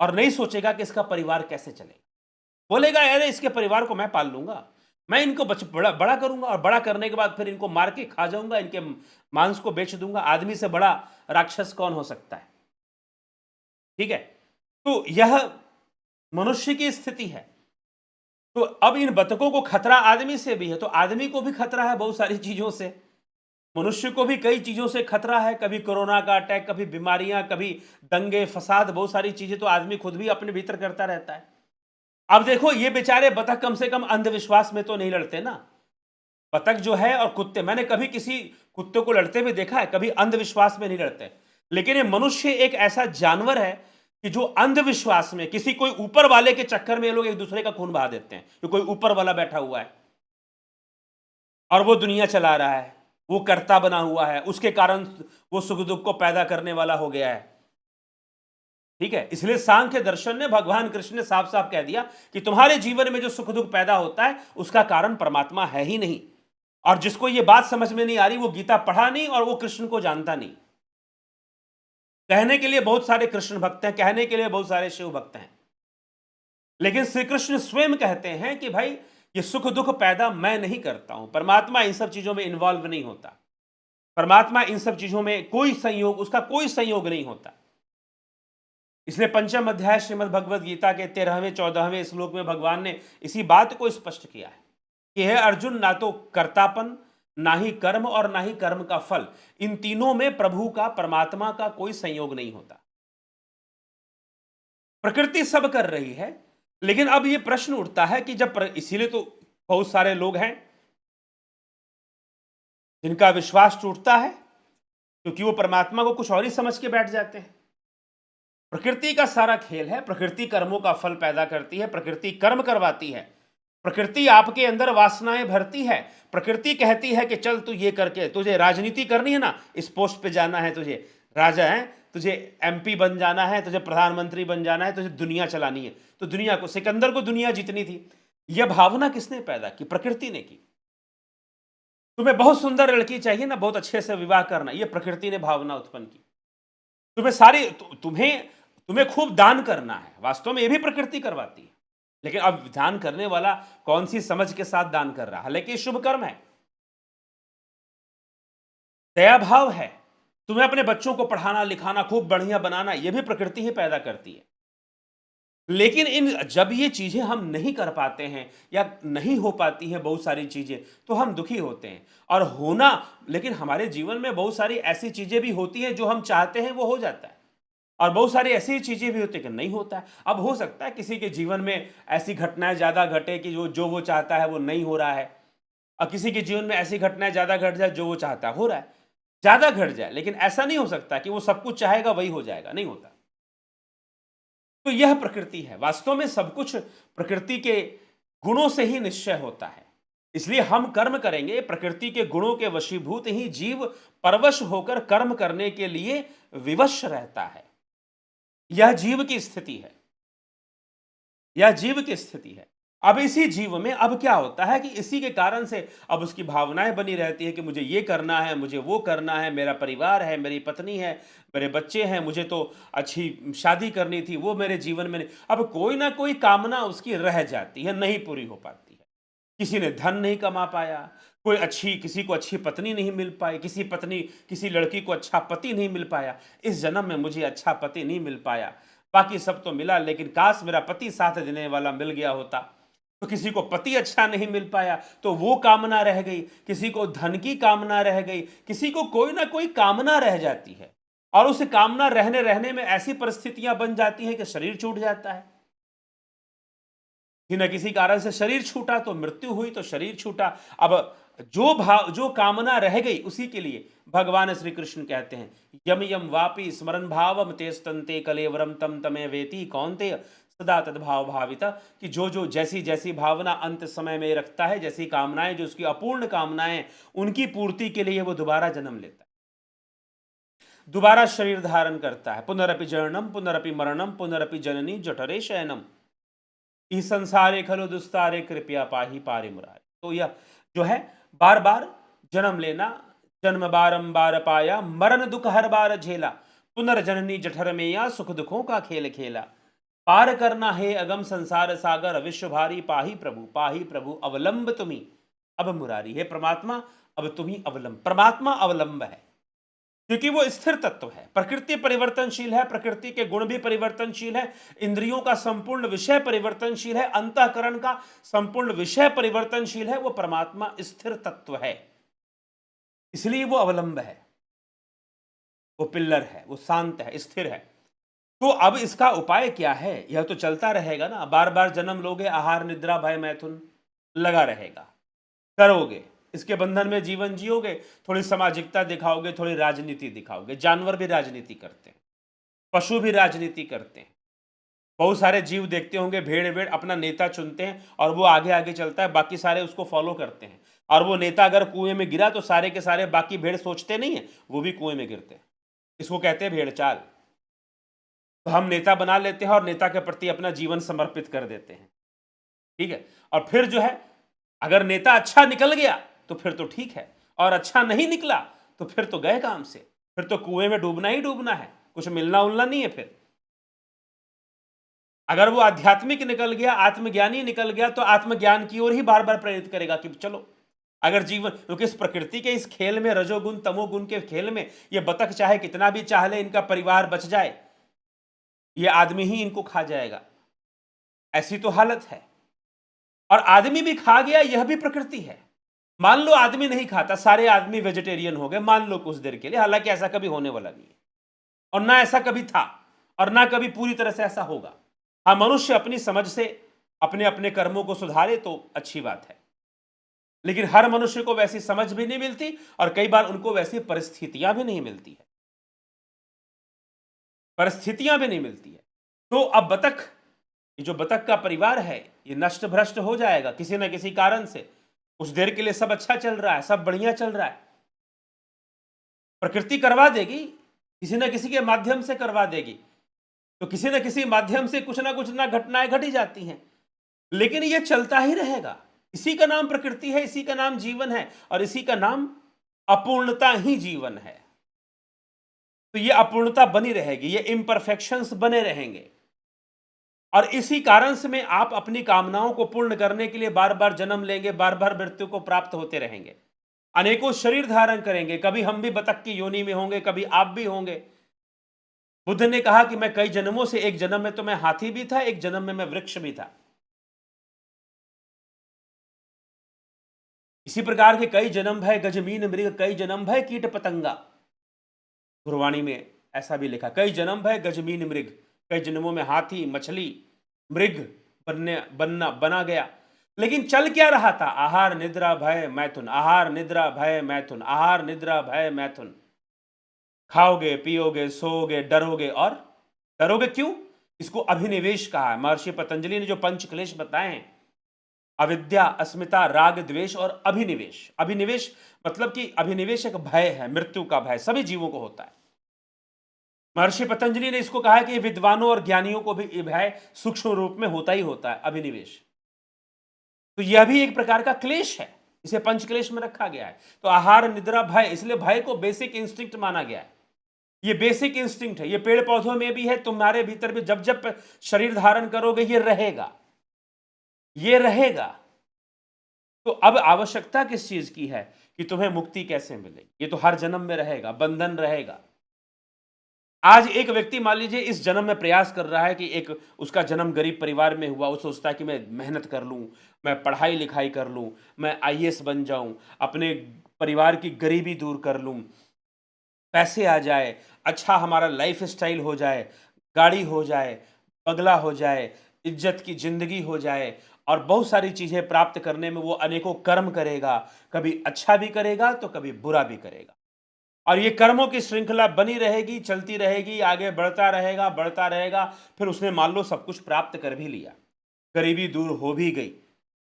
और नहीं सोचेगा कि इसका परिवार कैसे चलेगा। बोलेगा अरे इसके परिवार को मैं पाल लूंगा, मैं इनको बड़ा करूंगा और बड़ा करने के बाद फिर इनको मार के खा जाऊंगा, इनके मांस को बेच दूंगा। आदमी से बड़ा राक्षस कौन हो सकता है? ठीक है, तो यह मनुष्य की स्थिति है। तो अब इन बतखों को खतरा आदमी से भी है, तो आदमी को भी खतरा है बहुत सारी चीजों से, मनुष्य को भी कई चीजों से खतरा है। कभी कोरोना का अटैक, कभी बीमारियां, कभी दंगे फसाद, बहुत सारी चीजें तो आदमी खुद भी अपने भीतर करता रहता है। अब देखो, ये बेचारे बतख कम से कम अंधविश्वास में तो नहीं लड़ते ना। बतख जो है और कुत्ते, मैंने कभी किसी कुत्ते को लड़ते हुए देखा है? कभी अंधविश्वास में नहीं लड़ते। लेकिन ये मनुष्य एक ऐसा जानवर है कि जो अंधविश्वास में, किसी कोई ऊपर वाले के चक्कर में ये लोग एक दूसरे का खून बहा देते हैं कि कोई ऊपर वाला बैठा हुआ है और वो दुनिया चला रहा है, वो कर्ता बना हुआ है, उसके कारण वो सुख दुख को पैदा करने वाला हो गया है। ठीक है, इसलिए सांख्य दर्शन ने, भगवान कृष्ण ने साफ साफ कह दिया कि तुम्हारे जीवन में जो सुख दुख पैदा होता है उसका कारण परमात्मा है ही नहीं। और जिसको ये बात समझ में नहीं आ रही, वो गीता पढ़ा नहीं और वो कृष्ण को जानता नहीं। कहने के लिए बहुत सारे कृष्ण भक्त हैं, कहने के लिए बहुत सारे शिव भक्त हैं, लेकिन श्री कृष्ण स्वयं कहते हैं कि भाई ये सुख दुख पैदा मैं नहीं करता हूं, परमात्मा इन सब चीजों में इन्वॉल्व नहीं होता, परमात्मा इन सब चीजों में कोई संयोग, उसका कोई संयोग नहीं होता। इसलिए पंचम अध्याय श्रीमद् भगवद गीता के 13वें 14वें श्लोक में भगवान ने इसी बात को स्पष्ट किया है कि हे अर्जुन, ना तो कर्तापन, ना ही कर्म और ना ही कर्म का फल, इन तीनों में प्रभु का, परमात्मा का कोई संयोग नहीं होता। प्रकृति सब कर रही है, लेकिन अब यह प्रश्न उठता है कि इसीलिए तो बहुत सारे लोग हैं जिनका विश्वास टूटता है, क्योंकि वो परमात्मा को कुछ और ही समझ के बैठ जाते हैं। प्रकृति का सारा खेल है, प्रकृति कर्मों का फल पैदा करती है, प्रकृति कर्म करवाती है, प्रकृति आपके अंदर वासनाएं भरती है। प्रकृति कहती है कि चल तू ये करके, तुझे राजनीति करनी है ना, इस पोस्ट पे जाना है, तुझे राजा है, तुझे एमपी बन जाना है, तुझे प्रधानमंत्री बन जाना है, तुझे दुनिया चलानी है। तो दुनिया को, सिकंदर को दुनिया जीतनी थी। यह भावना किसने पैदा की? प्रकृति ने की। तुम्हें बहुत सुंदर लड़की चाहिए ना, बहुत अच्छे से विवाह करना, यह प्रकृति ने भावना उत्पन्न की। तुम्हें खूब दान करना है, वास्तव में यह भी प्रकृति करवाती है। लेकिन अब दान करने वाला कौन सी समझ के साथ दान कर रहा है, हालांकि ये शुभ कर्म है, दया भाव है। तुम्हें अपने बच्चों को पढ़ाना लिखाना खूब बढ़िया बनाना, यह भी प्रकृति ही पैदा करती है। लेकिन इन जब ये चीजें हम नहीं कर पाते हैं या नहीं हो पाती हैं बहुत सारी चीजें, तो हम दुखी होते हैं और होना, लेकिन हमारे जीवन में बहुत सारी ऐसी चीजें भी होती हैं जो हम चाहते हैं वो हो जाता है, और बहुत सारी ऐसी चीजें भी होती है कि नहीं होता है। अब हो सकता है किसी के जीवन में ऐसी घटनाएं ज्यादा घटे कि जो वो चाहता है वो नहीं हो रहा है, और किसी के जीवन में ऐसी घटनाएं ज्यादा घट जाए जो वो चाहता है हो रहा है, ज्यादा घट जाए, लेकिन ऐसा नहीं हो सकता कि वो सब कुछ चाहेगा वही हो जाएगा, नहीं होता। तो यह प्रकृति है, वास्तव में सब कुछ प्रकृति के गुणों से ही निश्चय होता है। इसलिए हम कर्म करेंगे, प्रकृति के गुणों के वशीभूत ही जीव परवश होकर कर्म करने के लिए विवश रहता है। यह जीव की स्थिति है, यह जीव की स्थिति है। अब इसी जीव में अब क्या होता है कि इसी के कारण से अब उसकी भावनाएं बनी रहती है कि मुझे ये करना है, मुझे वो करना है, मेरा परिवार है, मेरी पत्नी है, मेरे बच्चे हैं, मुझे तो अच्छी शादी करनी थी, वो मेरे जीवन में नहीं। अब कोई ना कोई कामना उसकी रह जाती है, नहीं पूरी हो पाती है। किसी ने धन नहीं कमा पाया, कोई किसी को अच्छी पत्नी नहीं मिल पाई, किसी लड़की को अच्छा पति नहीं मिल पाया, इस जन्म में मुझे अच्छा पति नहीं मिल पाया, बाकी सब तो मिला, लेकिन काश मेरा पति साथ देने वाला मिल गया होता। तो किसी को पति अच्छा नहीं मिल पाया तो वो कामना रह गई, किसी को धन की कामना रह गई, किसी को कोई ना कोई कामना रह जाती है, और उस कामना रहने रहने में ऐसी परिस्थितियां बन जाती हैं कि शरीर छूट जाता है। किसी न किसी कारण से शरीर छूटा तो मृत्यु हुई, तो शरीर छूटा। अब जो कामना रह गई उसी के लिए भगवान श्री कृष्ण कहते हैं, यम यम वापी स्मरण भावम तेस्तंते कलेवरम तम तमे वेति कौन्तेय सदा तद्भाव भाविता, कि जो जैसी जैसी भावना अंत समय में रखता है, जैसी कामनाएं जो उसकी अपूर्ण कामनाएं, उनकी पूर्ति के लिए वो दोबारा जन्म लेता है, दोबारा शरीर धारण करता है। पुनरपि जननम पुनरपि मरणम पुनरपि जननी जठरे शयनम, इस संसारे खलो दुस्तारे कृपया पाही पारे मुरारे। तो यह जो है बार बार जन्म लेना, जन्म बारंबार पाया, मरण दुख हर बार झेला, पुनर्जननी जठर में या सुख दुखों का खेल खेला, पार करना है अगम संसार सागर, विश्व भारी पाही प्रभु अवलंब तुम्ही अब मुरारी। है परमात्मा, अब तुम्ही अवलंब, परमात्मा अवलंब है, क्योंकि वो स्थिर तत्व है। प्रकृति परिवर्तनशील है, प्रकृति के गुण भी परिवर्तनशील है, इंद्रियों का संपूर्ण विषय परिवर्तनशील है, अंतःकरण का संपूर्ण विषय परिवर्तनशील है, वो परमात्मा स्थिर तत्व है, इसलिए वो अवलंब है, वो पिल्लर है, वो शांत है, स्थिर है। तो अब इसका उपाय क्या है? यह तो चलता रहेगा ना, बार बार जन्म लोगे, आहार निद्रा भय मैथुन लगा रहेगा, करोगे, इसके बंधन में जीवन जियोगे, थोड़ी सामाजिकता दिखाओगे, थोड़ी राजनीति दिखाओगे। जानवर भी राजनीति करते हैं, पशु भी राजनीति करते हैं। बहुत सारे जीव देखते होंगे, भेड़ भेड़ अपना नेता चुनते हैं और वो आगे आगे चलता है, बाकी सारे उसको फॉलो करते हैं, और वो नेता अगर कुएं में गिरा तो सारे के सारे बाकी भेड़ सोचते नहीं है, वो भी कुएं में गिरते हैं। इसको कहते हैं भेड़ चाल। तो हम नेता बना लेते हैं और नेता के प्रति अपना जीवन समर्पित कर देते हैं, ठीक है, और फिर जो है अगर नेता अच्छा निकल गया तो फिर तो ठीक है, और अच्छा नहीं निकला तो फिर तो गए काम से, फिर तो कुएं में डूबना ही डूबना है, कुछ मिलना उलना नहीं है। फिर अगर वो आध्यात्मिक निकल गया, आत्मज्ञानी निकल गया, तो आत्मज्ञान की ओर ही बार बार प्रेरित करेगा कि चलो। अगर जीवन, क्योंकि इस प्रकृति के इस खेल में, रजोगुण तमोगुण के खेल में, ये बतख चाहे कितना भी चाह ले इनका परिवार बच जाए, ये आदमी ही इनको खा जाएगा, ऐसी तो हालत है। और आदमी भी खा गया, यह भी प्रकृति है। मान लो आदमी नहीं खाता, सारे आदमी वेजिटेरियन हो गए, मान लो कुछ देर के लिए, हालांकि ऐसा कभी होने वाला नहीं है, और ना ऐसा कभी था, और ना कभी पूरी तरह से ऐसा होगा। हाँ, मनुष्य अपनी समझ से अपने अपने कर्मों को सुधारे तो अच्छी बात है, लेकिन हर मनुष्य को वैसी समझ भी नहीं मिलती, और कई बार उनको वैसी परिस्थितियां भी नहीं मिलती है, परिस्थितियां भी नहीं मिलती है। तो अब बतख, ये जो बतख का परिवार है, ये नष्ट भ्रष्ट हो जाएगा किसी न किसी कारण से। कुछ देर के लिए सब अच्छा चल रहा है, सब बढ़िया चल रहा है, प्रकृति करवा देगी, किसी न किसी के माध्यम से करवा देगी, तो किसी न किसी माध्यम से कुछ ना घटनाएं घटी जाती हैं, लेकिन ये चलता ही रहेगा। इसी का नाम प्रकृति है, इसी का नाम जीवन है, और इसी का नाम अपूर्णता ही जीवन है। तो ये अपूर्णता बनी रहेगी, ये इम्परफेक्शंस बने रहेंगे, और इसी कारण से में आप अपनी कामनाओं को पूर्ण करने के लिए बार बार जन्म लेंगे, बार बार मृत्यु को प्राप्त होते रहेंगे, अनेकों शरीर धारण करेंगे। कभी हम भी बतख की योनि में होंगे, कभी आप भी होंगे। बुद्ध ने कहा कि मैं कई जन्मों से, एक जन्म में तो मैं हाथी भी था, एक जन्म में मैं वृक्ष भी था। इसी प्रकार के कई जन्म भय गजमीन मृग, कई जन्म भय कीट पतंगा। गुरवाणी में ऐसा भी लिखा, कई जन्म भय गजमीन मृग, कई जन्मों में हाथी, मछली, मृग बना गया। लेकिन चल क्या रहा था? आहार निद्रा भय मैथुन, आहार निद्रा भय मैथुन, आहार निद्रा भय मैथुन। खाओगे, पियोगे, सोओगे, डरोगे। और डरोगे क्यों? इसको अभिनिवेश कहा है। महर्षि पतंजलि ने जो पंच क्लेश बताए हैं, अविद्या, अस्मिता, राग, द्वेष और अभिनिवेश। अभिनिवेश मतलब कि अभिनिवेश एक भय है, मृत्यु का भय, सभी जीवों को होता है। महर्षि पतंजलि ने इसको कहा है कि विद्वानों और ज्ञानियों को भी ये भय सूक्ष्म रूप में होता ही होता है, अभिनिवेश। तो यह भी एक प्रकार का क्लेश है, इसे पंचक्लेश में रखा गया है। तो आहार निद्रा भय, इसलिए भय को बेसिक इंस्टिंक्ट माना गया है। ये बेसिक इंस्टिंक्ट है, ये पेड़ पौधों में भी है, तुम्हारे भीतर भी जब जब शरीर धारण करोगे ये रहेगा, ये रहेगा। तो अब आवश्यकता किस चीज की है कि तुम्हें मुक्ति कैसे मिलेगी? ये तो हर जन्म में रहेगा, बंधन रहेगा। आज एक व्यक्ति मान लीजिए इस जन्म में प्रयास कर रहा है कि एक उसका जन्म गरीब परिवार में हुआ, वो सोचता है कि मैं मेहनत कर लूं, मैं पढ़ाई लिखाई कर लूं, मैं आईएएस बन जाऊं, अपने परिवार की गरीबी दूर कर लूं, पैसे आ जाए, अच्छा हमारा लाइफ स्टाइल हो जाए, गाड़ी हो जाए, बंगला हो जाए, इज्जत की जिंदगी हो जाए, और बहुत सारी चीजें प्राप्त करने में वो अनेकों कर्म करेगा, कभी अच्छा भी करेगा तो कभी बुरा भी करेगा, और ये कर्मों की श्रृंखला बनी रहेगी, चलती रहेगी, आगे बढ़ता रहेगा, बढ़ता रहेगा। फिर उसने मान लो सब कुछ प्राप्त कर भी लिया, गरीबी दूर हो भी गई,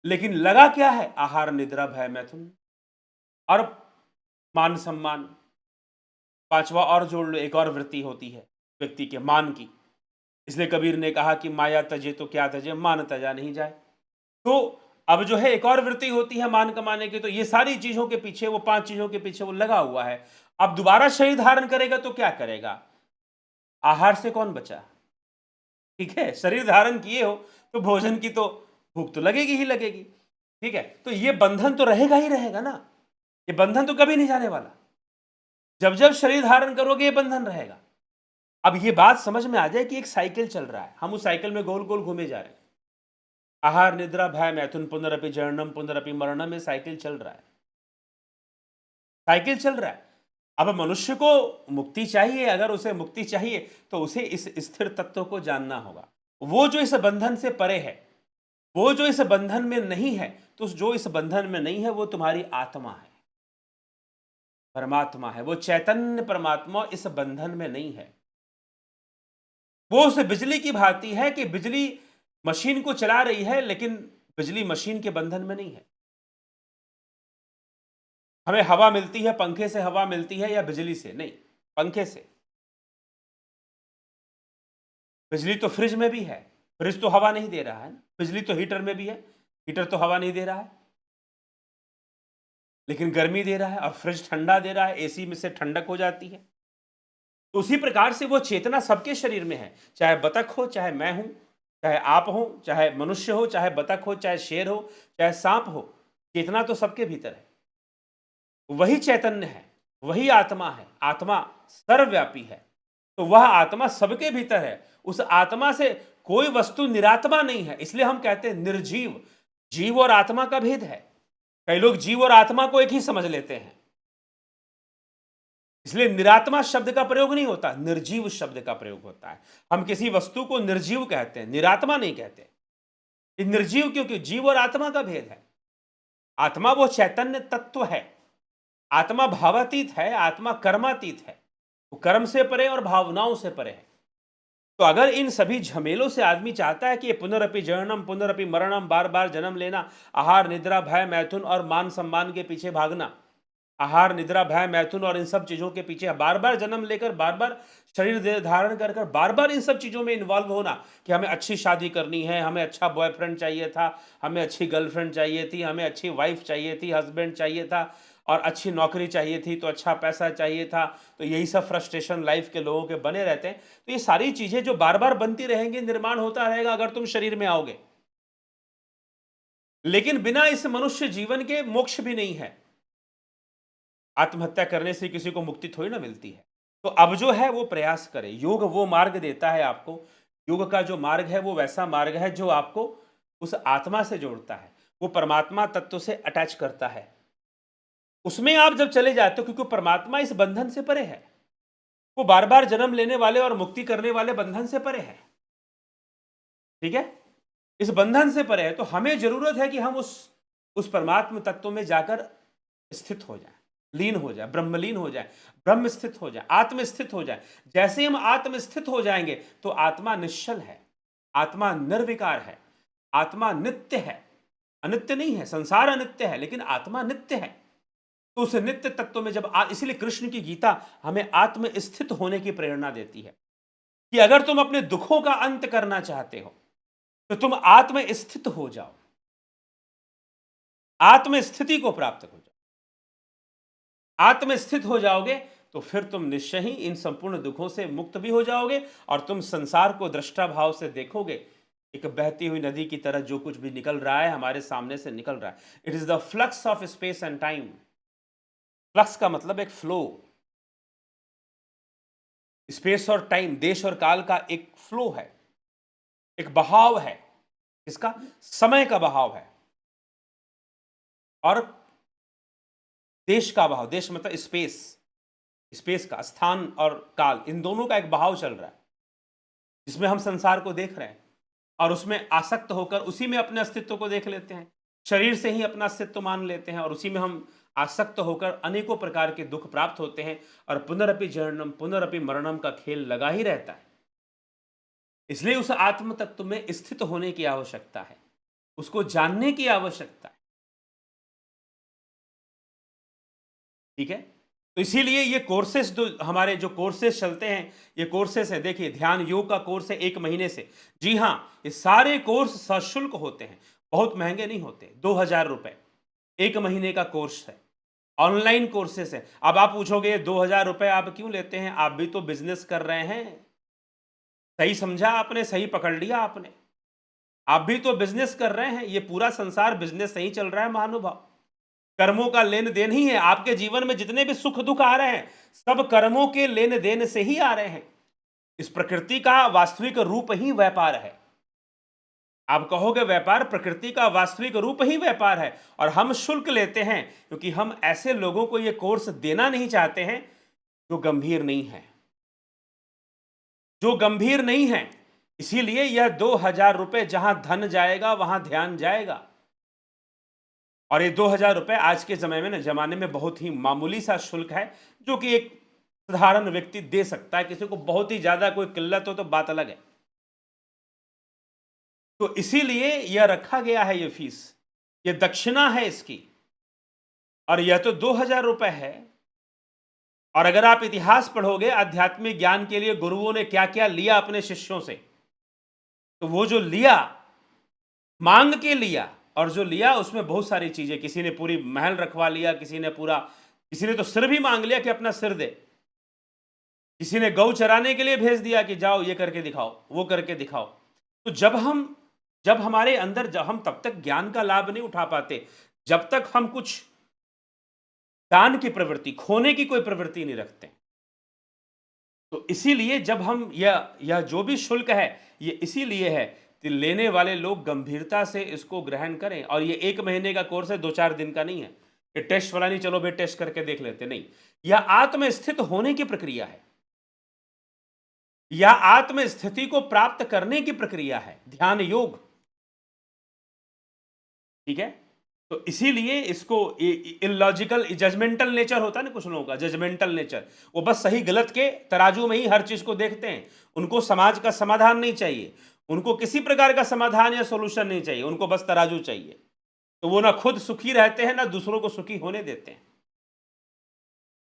लेकिन लगा क्या है? आहार निद्रा भय मैथुन और मान सम्मान। पांचवा और जोड़ लो, एक और वृत्ति होती है व्यक्ति के, मान की। इसलिए कबीर ने कहा कि माया तजे तो क्या तजे, मान तजा नहीं जाए। तो अब जो है एक और वृत्ति होती है मान कमाने की। तो ये सारी चीजों के पीछे, वो 5 चीजों के पीछे वो लगा हुआ है। अब दोबारा शरीर धारण करेगा तो क्या करेगा? आहार से कौन बचा? ठीक है, शरीर धारण किए हो तो भोजन की तो भूख तो लगेगी ही लगेगी। ठीक है, तो ये बंधन तो रहेगा ही रहेगा ना, ये बंधन तो कभी नहीं जाने वाला। जब जब शरीर धारण करोगे ये बंधन रहेगा। अब ये बात समझ में आ जाए कि एक साइकिल चल रहा है, हम उस साइकिल में गोल गोल घूमे जा रहे हैं। आहार निद्रा भय मैथुन पुनरपि जननम पुनरपि मरणम, में साइकिल चल रहा है, साइकिल चल रहा है। अब मनुष्य को मुक्ति चाहिए, अगर उसे मुक्ति चाहिए तो उसे इस स्थिर तत्व को जानना होगा। वो जो इस बंधन से परे है, वो जो इस बंधन में नहीं है, तो जो इस बंधन में नहीं है वो तुम्हारी आत्मा है, परमात्मा है। वो चैतन्य परमात्मा इस बंधन में नहीं है। वो उस बिजली की भांति है कि बिजली मशीन को चला रही है, लेकिन बिजली मशीन के बंधन में नहीं है। हमें हवा मिलती है, पंखे से हवा मिलती है या बिजली से? नहीं, पंखे से। बिजली तो फ्रिज में भी है, फ्रिज तो हवा नहीं दे रहा है ना। बिजली तो हीटर में भी है, हीटर तो हवा नहीं दे रहा है, लेकिन गर्मी दे रहा है। और फ्रिज ठंडा दे रहा है, एसी में से ठंडक हो जाती है। तो उसी प्रकार से वो चेतना सबके शरीर में है, चाहे बतख हो, चाहे मैं हूं, चाहे आप हो, चाहे मनुष्य हो, चाहे बतख हो, चाहे शेर हो, चाहे सांप हो, चेतना तो सबके भीतर है। वही चैतन्य है, वही आत्मा है। आत्मा सर्वव्यापी है, तो वह आत्मा सबके भीतर है। उस आत्मा से कोई वस्तु निरात्मा नहीं है। इसलिए हम कहते हैं निर्जीव। जीव और आत्मा का भेद है। कई लोग जीव और आत्मा को एक ही समझ लेते हैं, इसलिए निरात्मा शब्द का प्रयोग नहीं होता, निर्जीव शब्द का प्रयोग होता है। हम किसी वस्तु को निर्जीव कहते हैं, निरात्मा नहीं कहते। ये निर्जीव क्योंकि जीव और आत्मा का भेद है। आत्मा वो चैतन्य तत्व है, आत्मा भावातीत है, आत्मा कर्मातीत है, वो कर्म से परे और भावनाओं से परे है। तो अगर इन सभी झमेलों से आदमी चाहता है कि पुनरपि जननम पुनरपि मरणम, बार बार जन्म लेना, आहार निद्रा भय मैथुन और मान सम्मान के पीछे भागना, आहार निद्रा भय मैथुन और इन सब चीजों के पीछे बार बार जन्म लेकर, बार बार शरीर धारण कर कर, बार बार इन सब चीजों में इन्वॉल्व होना कि हमें अच्छी शादी करनी है, हमें अच्छा बॉयफ्रेंड चाहिए था, हमें अच्छी गर्लफ्रेंड चाहिए थी, हमें अच्छी वाइफ चाहिए थी, हस्बैंड चाहिए था, और अच्छी नौकरी चाहिए थी, तो अच्छा पैसा चाहिए था, तो यही सब फ्रस्ट्रेशन लाइफ के लोगों के बने रहते हैं। तो ये सारी चीजें जो बार बार बनती रहेंगी, निर्माण होता रहेगा अगर तुम शरीर में आओगे। लेकिन बिना इस मनुष्य जीवन के मोक्ष भी नहीं है। आत्महत्या करने से किसी को मुक्ति थोड़ी ना मिलती है। तो अब जो है वो प्रयास करें। योग वो मार्ग देता है आपको। योग का जो मार्ग है वो वैसा मार्ग है जो आपको उस आत्मा से जोड़ता है, वो परमात्मा तत्व से अटैच करता है। उसमें आप जब चले जाते हो, क्योंकि परमात्मा इस बंधन से परे है, वो बार बार जन्म लेने वाले और मुक्ति करने वाले बंधन से परे है। ठीक है, इस बंधन से परे है। तो हमें जरूरत है कि हम उस परमात्मा तत्व में जाकर स्थित हो जाए, लीन हो जाए, ब्रह्मलीन हो जाए, ब्रह्म स्थित हो जाए, आत्म स्थित हो जाए। जैसे ही हम आत्म स्थित हो जाएंगे तो आत्मा निश्चल है, आत्मा निर्विकार है, आत्मा नित्य है, अनित्य नहीं है। संसार अनित्य है लेकिन आत्मा नित्य है। तो उस नित्य तत्व में जब इसलिए कृष्ण की गीता हमें आत्म स्थित होने की प्रेरणा देती है कि अगर तुम अपने दुखों का अंत करना चाहते हो तो तुम आत्म स्थित हो जाओ, आत्म स्थिति को प्राप्त हो जाओ। आत्म स्थित हो जाओगे तो फिर तुम निश्चय ही इन संपूर्ण दुखों से मुक्त भी हो जाओगे और तुम संसार को दृष्टा भाव से देखोगे, एक बहती हुई नदी की तरह जो कुछ भी निकल रहा है हमारे सामने से निकल रहा है। It is the flux of space and time. Flux का मतलब एक फ्लो, स्पेस और टाइम, देश और काल का एक फ्लो है, एक बहाव है। इसका समय का बहाव है और देश का बहाव। देश मतलब स्पेस, स्पेस का, स्थान और काल, इन दोनों का एक बहाव चल रहा है जिसमें हम संसार को देख रहे हैं और उसमें आसक्त होकर उसी में अपने अस्तित्व को देख लेते हैं। शरीर से ही अपना अस्तित्व मान लेते हैं और उसी में हम आसक्त होकर अनेकों प्रकार के दुख प्राप्त होते हैं और पुनरपि जन्म पुनरपि मरणम का खेल लगा ही रहता है। इसलिए उस आत्म तत्व में स्थित होने की आवश्यकता है, उसको जानने की आवश्यकता है। ठीक है, तो इसीलिए ये कोर्सेस जो हमारे जो कोर्सेस चलते हैं, ये कोर्सेस है, देखिए ध्यान योग का कोर्स है 1 महीने से। जी हाँ, ये सारे कोर्स सशुल्क होते हैं, बहुत महंगे नहीं होते। 2000 रुपए 1 महीने का कोर्स है, ऑनलाइन कोर्सेस है। अब आप पूछोगे 2000 रुपए आप क्यों लेते हैं? आप भी तो बिजनेस कर रहे हैं। सही समझा आपने, सही पकड़ लिया आपने। आप भी तो बिजनेस कर रहे हैं, ये पूरा संसार बिजनेस नहीं चल रहा है महानुभाव। कर्मों का लेन देन ही है। आपके जीवन में जितने भी सुख दुख आ रहे हैं सब कर्मों के लेन देन से ही आ रहे हैं। इस प्रकृति का वास्तविक रूप ही व्यापार है। आप कहोगे व्यापार, प्रकृति का वास्तविक रूप ही व्यापार है और हम शुल्क लेते हैं क्योंकि हम ऐसे लोगों को यह कोर्स देना नहीं चाहते हैं जो गंभीर नहीं है, जो गंभीर नहीं है। इसीलिए यह 2000 रुपए, जहां धन जाएगा वहां ध्यान जाएगा। और ये 2000 रुपए आज के जमाने में बहुत ही मामूली सा शुल्क है जो कि एक साधारण व्यक्ति दे सकता है। किसी को बहुत ही ज्यादा कोई किल्लत हो तो बात अलग है। तो इसीलिए यह रखा गया है, ये फीस, ये दक्षिणा है इसकी। और यह तो 2000 रुपए है। और अगर आप इतिहास पढ़ोगे आध्यात्मिक ज्ञान के लिए गुरुओं ने क्या क्या लिया अपने शिष्यों से, तो वो जो लिया, मांग के लिया, और जो लिया उसमें बहुत सारी चीजें। किसी ने पूरी महल रखवा लिया, किसी ने तो सिर भी मांग लिया कि अपना सिर दे। किसी ने गौ चराने के लिए भेज दिया कि जाओ ये करके दिखाओ, वो करके दिखाओ। तो जब हमारे अंदर, जब हम तब तक ज्ञान का लाभ नहीं उठा पाते जब तक हम कुछ दान की प्रवृत्ति, खोने की कोई प्रवृत्ति नहीं रखते। तो इसीलिए जब हम यह जो भी शुल्क है ये इसीलिए है कि लेने वाले लोग गंभीरता से इसको ग्रहण करें। और ये 1 महीने का कोर्स है, 2-4 दिन का नहीं है। ये टेस्ट वाला नहीं, चलो भाई टेस्ट करके देख लेते, नहीं। यह आत्म स्थित होने की प्रक्रिया है, यह आत्म स्थिति को प्राप्त करने की प्रक्रिया है, ध्यान योग। ठीक है, तो इसीलिए इसको इलॉजिकल, जजमेंटल नेचर होता है ना कुछ लोगों का, जजमेंटल नेचर, वो बस सही गलत के तराजू में ही हर चीज को देखते हैं। उनको समाज का समाधान नहीं चाहिए, उनको किसी प्रकार का समाधान या सॉल्यूशन नहीं चाहिए, उनको बस तराजू चाहिए। तो वो ना खुद सुखी रहते हैं ना दूसरों को सुखी होने देते हैं।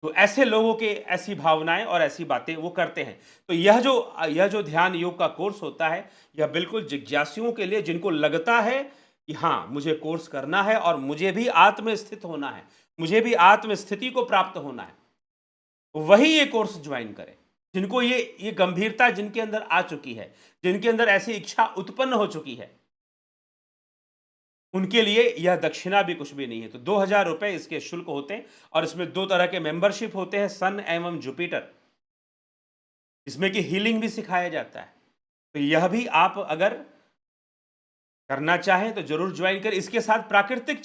तो ऐसे लोगों के ऐसी भावनाएं और ऐसी बातें वो करते हैं। तो यह जो ध्यान योग का कोर्स होता है, यह बिल्कुल जिज्ञासुओं के लिए, जिनको लगता है कि हाँ, मुझे कोर्स करना है और मुझे भी आत्मस्थित होना है, मुझे भी आत्मस्थिति को प्राप्त होना है, वही ये कोर्स ज्वाइन करें। जिनको ये गंभीरता जिनके अंदर आ चुकी है, जिनके अंदर ऐसी इच्छा उत्पन्न हो चुकी है, उनके लिए यह दक्षिणा भी कुछ भी नहीं है। तो 2000 रुपए इसके शुल्क होते हैं और इसमें 2 तरह के मेंबरशिप होते हैं, सन एवं जुपिटर। इसमें कि हीलिंग भी सिखाया जाता है। तो यह भी आप अगर करना चाहें तो जरूर ज्वाइन करें। इसके साथ प्राकृतिक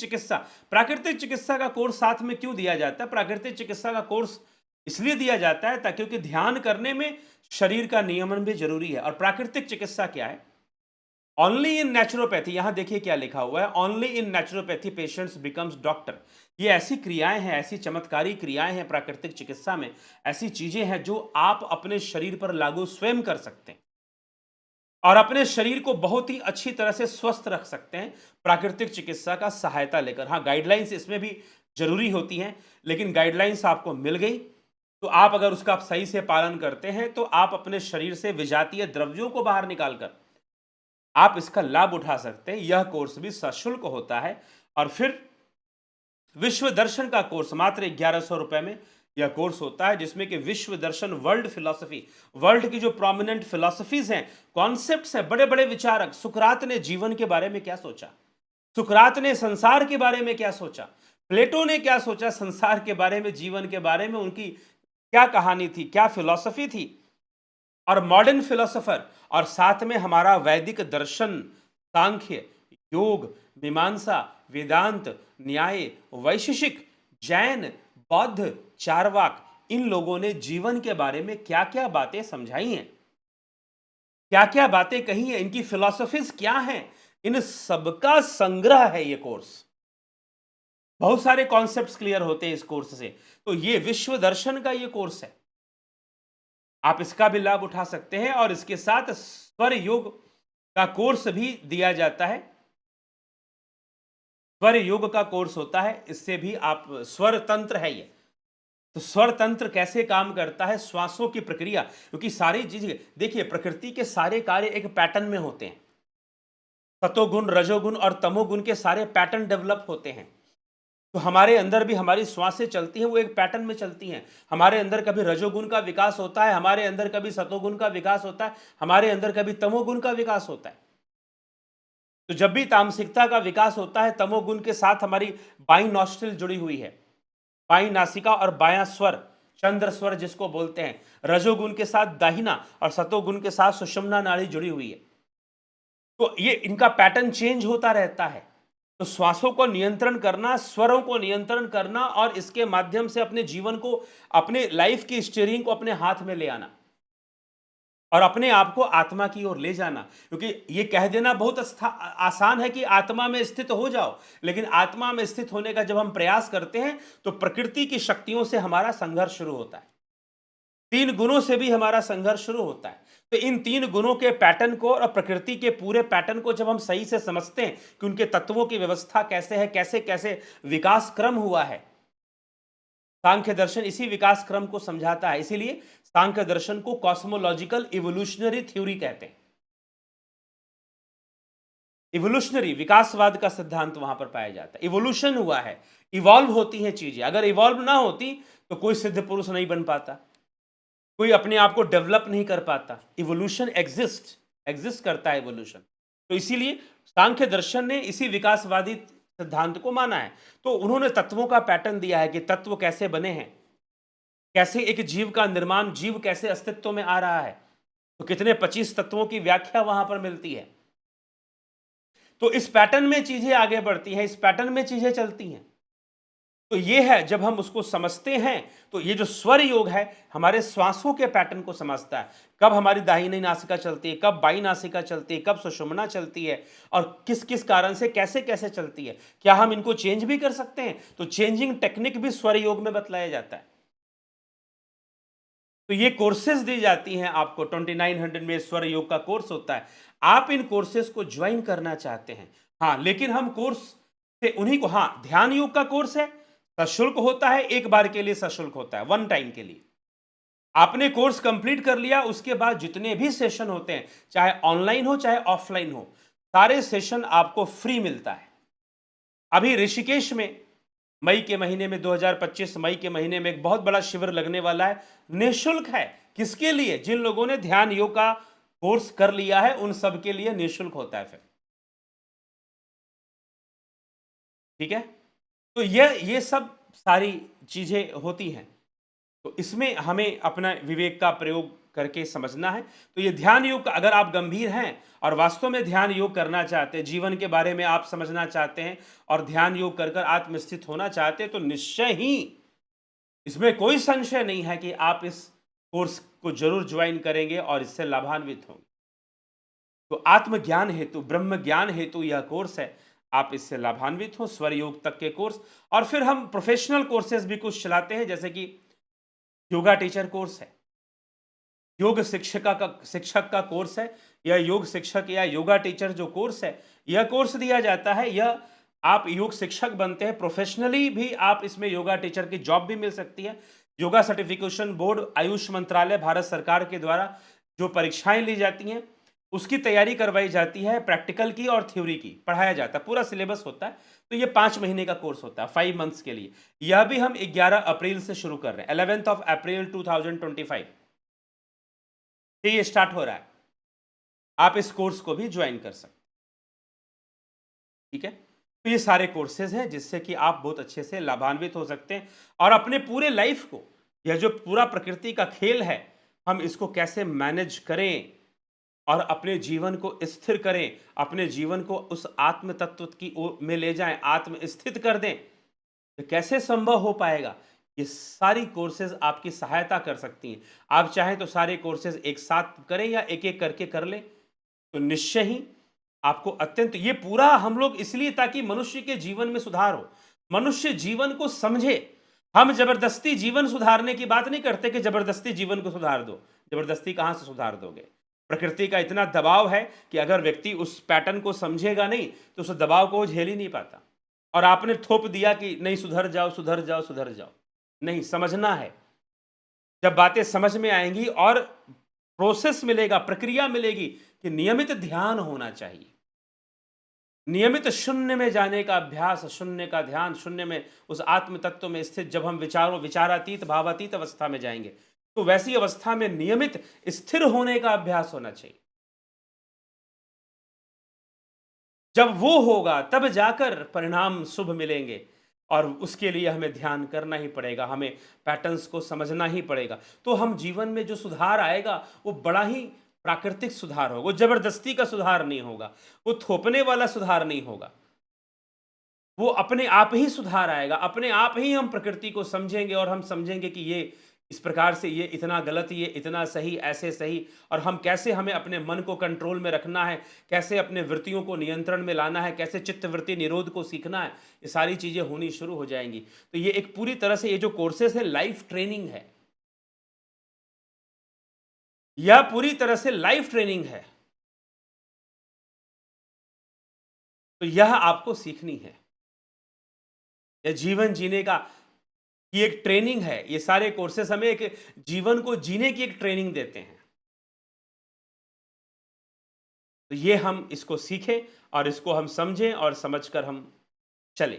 चिकित्सा का कोर्स साथ में क्यों दिया जाता है? प्राकृतिक चिकित्सा का कोर्स इसलिए दिया जाता है ताकि, क्योंकि ध्यान करने में शरीर का नियमन भी जरूरी है। और प्राकृतिक चिकित्सा क्या है? ओनली इन नेचुरोपैथी, यहां देखिए क्या लिखा हुआ है, only in naturopathy patients becomes doctor. ये ऐसी क्रियाएं हैं, ऐसी चमत्कारी क्रियाएं हैं प्राकृतिक चिकित्सा में, ऐसी चीजें हैं जो आप अपने शरीर पर लागू स्वयं कर सकते हैं और अपने शरीर को बहुत ही अच्छी तरह से स्वस्थ रख सकते हैं प्राकृतिक चिकित्सा का सहायता लेकर। हाँ, गाइडलाइंस इसमें भी जरूरी होती हैं, लेकिन गाइडलाइंस आपको मिल गई तो आप अगर उसका आप सही से पालन करते हैं तो आप अपने शरीर से विजातीय द्रव्यों को बाहर निकालकर आप इसका लाभ उठा सकते हैं। यह कोर्स भी सशुल्क होता है। और फिर विश्व दर्शन का कोर्स मात्र 1100 रुपए में यह कोर्स होता है, जिसमें कि विश्व दर्शन, वर्ल्ड फिलॉसफी, वर्ल्ड की जो प्रोमिनेंट फिलॉसफीज हैं, कॉन्सेप्ट्स हैं, बड़े बड़े विचारक, सुकरात ने जीवन के बारे में क्या सोचा, सुकरात ने संसार के बारे में क्या सोचा, प्लेटो ने क्या सोचा संसार के बारे में, जीवन के बारे में, उनकी क्या कहानी थी, क्या फिलॉसफी थी, और मॉडर्न फिलोसोफर, और साथ में हमारा वैदिक दर्शन, सांख्य, योग, मीमांसा, वेदांत, न्याय, वैशेषिक, जैन, बौद्ध, चारवाक, इन लोगों ने जीवन के बारे में क्या क्या बातें समझाई हैं, क्या क्या बातें कही हैं, इनकी फिलॉसफीज क्या हैं, इन सबका संग्रह है ये कोर्स। बहुत सारे कॉन्सेप्ट्स क्लियर होते हैं इस कोर्स से। तो ये विश्व दर्शन का ये कोर्स है, आप इसका भी लाभ उठा सकते हैं। और इसके साथ स्वर योग का कोर्स भी दिया जाता है। स्वर योग का कोर्स होता है, इससे भी आप, स्वर तंत्र है ये, तो स्वर तंत्र कैसे काम करता है, श्वासों की प्रक्रिया, क्योंकि सारी चीजें देखिए, प्रकृति के सारे कार्य एक पैटर्न में होते हैं। सतोगुण, रजोगुण और तमोगुण के सारे पैटर्न डेवलप होते हैं। तो हमारे अंदर भी हमारी श्वासें चलती हैं, वो एक पैटर्न में चलती हैं। हमारे अंदर कभी रजोगुण का विकास होता है, हमारे अंदर कभी सतोगुण का विकास होता है, हमारे अंदर कभी तमोगुण का विकास होता है। तो जब भी तामसिकता का विकास होता है, तमोगुण के साथ हमारी बाईं नॉस्ट्रिल जुड़ी हुई है, बाईं नासिका और बायां स्वर, चंद्र स्वर जिसको बोलते हैं। रजोगुण के साथ दाहिना और सतोगुण के साथ सुषुम्ना नाड़ी जुड़ी हुई है। तो ये इनका पैटर्न चेंज होता रहता है। तो श्वासों को नियंत्रण करना, स्वरों को नियंत्रण करना और इसके माध्यम से अपने जीवन को, अपने लाइफ की स्टीयरिंग को अपने हाथ में ले आना और अपने आप को आत्मा की ओर ले जाना। क्योंकि ये कह देना बहुत आसान है कि आत्मा में स्थित हो जाओ, लेकिन आत्मा में स्थित होने का जब हम प्रयास करते हैं तो प्रकृति की शक्तियों से हमारा संघर्ष शुरू होता है, 3 गुणों से भी हमारा संघर्ष शुरू होता है। तो इन 3 गुणों के पैटर्न को और प्रकृति के पूरे पैटर्न को जब हम सही से समझते हैं कि उनके तत्वों की व्यवस्था कैसे है, कैसे कैसे विकास क्रम हुआ है, सांख्य दर्शन इसी विकास क्रम को समझाता है। इसीलिए सांख्य दर्शन को कॉस्मोलॉजिकल इवोल्यूशनरी थ्योरी कहते हैं। इवोल्यूशनरी, विकासवाद का सिद्धांत वहां पर पाया जाता है। इवोल्यूशन हुआ है, इवॉल्व होती हैं चीजें। अगर इवॉल्व ना होती तो कोई सिद्ध पुरुष नहीं बन पाता, कोई अपने आप को डेवलप नहीं कर पाता। इवोल्यूशन एग्जिस्ट करता है इवोल्यूशन। तो इसीलिए सांख्य दर्शन ने इसी विकासवादी सिद्धांत को माना है। तो उन्होंने तत्वों का पैटर्न दिया है कि तत्व कैसे बने हैं, कैसे एक जीव का निर्माण, जीव कैसे अस्तित्व में आ रहा है। तो कितने 25 तत्वों की व्याख्या वहां पर मिलती है। तो इस पैटर्न में चीजें आगे बढ़ती हैं, इस पैटर्न में चीजें चलती हैं। तो ये है, जब हम उसको समझते हैं तो ये जो स्वर योग है हमारे श्वासों के पैटर्न को समझता है। कब हमारी दाहिनी नासिका चलती है, कब बाईं नासिका चलती है, कब सुषुम्ना चलती है और किस किस कारण से कैसे कैसे चलती है। क्या हम इनको चेंज भी कर सकते हैं? तो चेंजिंग टेक्निक भी स्वर योग में बतलाया जाता है। तो ये कोर्सेज दी जाती हैं आपको, 2900 में स्वर योग का कोर्स होता है। आप इन कोर्सेज को ज्वाइन करना चाहते हैं, हाँ, लेकिन हम कोर्स से उन्हीं को, हाँ, ध्यान योग का कोर्स है, सशुल्क होता है, एक बार के लिए सशुल्क होता है, 1 टाइम के लिए। आपने कोर्स कंप्लीट कर लिया, उसके बाद जितने भी सेशन होते हैं, चाहे ऑनलाइन हो चाहे ऑफलाइन हो, सारे सेशन आपको फ्री मिलता है। अभी ऋषिकेश में मई के महीने में 2025 मई के महीने में एक बहुत बड़ा शिविर लगने वाला है, निःशुल्क है। किसके लिए? जिन लोगों ने ध्यान योग का कोर्स कर लिया है उन सब के लिए निःशुल्क होता है फिर। ठीक है, तो ये सब सारी चीजें होती हैं, तो इसमें हमें अपना विवेक का प्रयोग करके समझना है। तो ये ध्यान योग अगर आप गंभीर हैं और वास्तव में ध्यान योग करना चाहते हैं, जीवन के बारे में आप समझना चाहते हैं और ध्यान योग कर कर आत्मस्थित होना चाहते हैं, तो निश्चय ही इसमें कोई संशय नहीं है कि आप इस कोर्स को जरूर ज्वाइन करेंगे और इससे लाभान्वित होंगे। तो आत्मज्ञान हेतु, ब्रह्म ज्ञान हेतु यह कोर्स है, आप इससे लाभान्वित हो, स्वर योग तक के कोर्स। और फिर हम प्रोफेशनल कोर्सेज भी कुछ चलाते हैं, जैसे कि योगा टीचर कोर्स है, योग शिक्षक का कोर्स है, या योग शिक्षक या योगा टीचर जो कोर्स है, यह कोर्स दिया जाता है। यह आप योग शिक्षक बनते हैं, प्रोफेशनली भी आप इसमें योगा टीचर की जॉब भी मिल सकती है। योगा सर्टिफिकेशन बोर्ड, आयुष मंत्रालय, भारत सरकार के द्वारा जो परीक्षाएं ली जाती हैं उसकी तैयारी करवाई जाती है, प्रैक्टिकल की और थ्योरी की पढ़ाया जाता है, पूरा सिलेबस होता है। तो ये 5 महीने का कोर्स होता है, 5 मंथ्स के लिए। यह भी हम 11 अप्रैल से शुरू कर रहे हैं, 11th of अप्रैल 2025 से ये स्टार्ट हो रहा है। आप इस कोर्स को भी ज्वाइन कर सकते हैं। ठीक है, तो ये सारे कोर्सेज हैं जिससे कि आप बहुत अच्छे से लाभान्वित हो सकते हैं और अपने पूरे लाइफ को, यह जो पूरा प्रकृति का खेल है, हम इसको कैसे मैनेज करें और अपने जीवन को स्थिर करें, अपने जीवन को उस आत्म तत्व की ओर में ले जाएं, आत्म स्थित कर दें, तो कैसे संभव हो पाएगा? ये सारी कोर्सेज आपकी सहायता कर सकती हैं। आप चाहें तो सारे कोर्सेज एक साथ करें या एक एक करके कर लें, तो निश्चय ही आपको अत्यंत, ये पूरा हम लोग इसलिए ताकि मनुष्य के जीवन में सुधार हो, मनुष्य जीवन को समझे। हम जबरदस्ती जीवन सुधारने की बात नहीं करते कि जबरदस्ती जीवन को सुधार दो। जबरदस्ती कहां से सुधार दोगे? प्रकृति का इतना दबाव है कि अगर व्यक्ति उस पैटर्न को समझेगा नहीं तो उस दबाव को झेल ही नहीं पाता। और आपने थोप दिया कि नहीं, सुधर जाओ सुधर जाओ सुधर जाओ, नहीं, समझना है। जब बातें समझ में आएंगी और प्रोसेस मिलेगा, प्रक्रिया मिलेगी कि नियमित ध्यान होना चाहिए, नियमित शून्य में जाने का अभ्यास, शून्य का ध्यान, शून्य में उस आत्म तत्व में स्थित, जब हम विचारातीत भावातीत अवस्था में जाएंगे तो वैसी अवस्था में नियमित स्थिर होने का अभ्यास होना चाहिए। जब वो होगा तब जाकर परिणाम शुभ मिलेंगे और उसके लिए हमें ध्यान करना ही पड़ेगा, हमें पैटर्न्स को समझना ही पड़ेगा। तो हम जीवन में जो सुधार आएगा वो बड़ा ही प्राकृतिक सुधार होगा, वो जबरदस्ती का सुधार नहीं होगा, वो थोपने वाला सुधार नहीं होगा, वो अपने आप ही सुधार आएगा। अपने आप ही हम प्रकृति को समझेंगे और हम समझेंगे कि ये इस प्रकार से, ये इतना गलत, ये इतना सही, ऐसे सही, और हम कैसे, हमें अपने मन को कंट्रोल में रखना है, कैसे अपने वृत्तियों को नियंत्रण में लाना है, कैसे चित्त वृत्ति निरोध को सीखना है, ये सारी चीजें होनी शुरू हो जाएंगी। तो ये एक पूरी तरह से, ये जो कोर्सेज है लाइफ ट्रेनिंग है, यह पूरी तरह से लाइफ ट्रेनिंग है। तो यह आपको सीखनी है, यह जीवन जीने का, ये एक ट्रेनिंग है। ये सारे कोर्सेस हमें एक जीवन को जीने की एक ट्रेनिंग देते हैं। तो ये हम इसको सीखें और इसको हम समझें और समझकर हम चलें,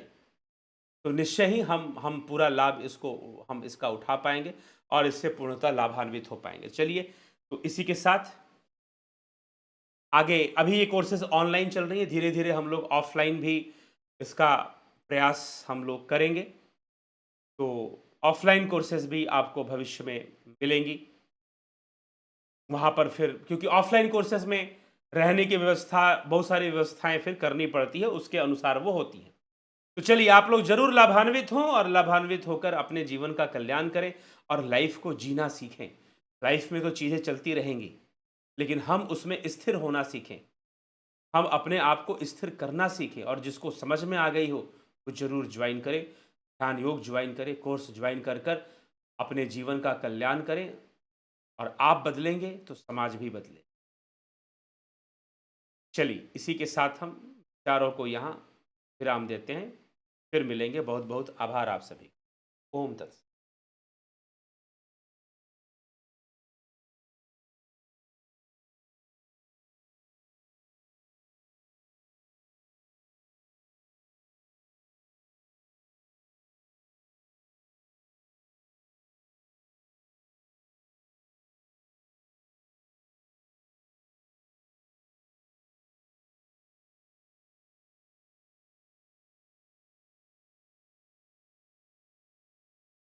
तो निश्चय ही हम पूरा लाभ इसको, हम इसका उठा पाएंगे और इससे पूर्णतः लाभान्वित हो पाएंगे। चलिए, तो इसी के साथ आगे, अभी ये कोर्सेज ऑनलाइन चल रही है, धीरे धीरे हम लोग ऑफलाइन भी इसका प्रयास हम लोग करेंगे। तो ऑफलाइन कोर्सेज भी आपको भविष्य में मिलेंगी। वहाँ पर फिर, क्योंकि ऑफलाइन कोर्सेज में रहने की व्यवस्था, बहुत सारी व्यवस्थाएं फिर करनी पड़ती है, उसके अनुसार वो होती है। तो चलिए, आप लोग जरूर लाभान्वित हों और लाभान्वित होकर अपने जीवन का कल्याण करें और लाइफ को जीना सीखें। लाइफ में तो चीज़ें चलती रहेंगी, लेकिन हम उसमें स्थिर होना सीखें, हम अपने आप को स्थिर करना सीखें। और जिसको समझ में आ गई हो वो जरूर ज्वाइन करें, ध्यान योग ज्वाइन करें, कोर्स ज्वाइन कर कर अपने जीवन का कल्याण करें। और आप बदलेंगे तो समाज भी बदले। चलिए, इसी के साथ हम विचारों को यहाँ विराम देते हैं, फिर मिलेंगे। बहुत बहुत आभार आप सभी। ओम तत्सत।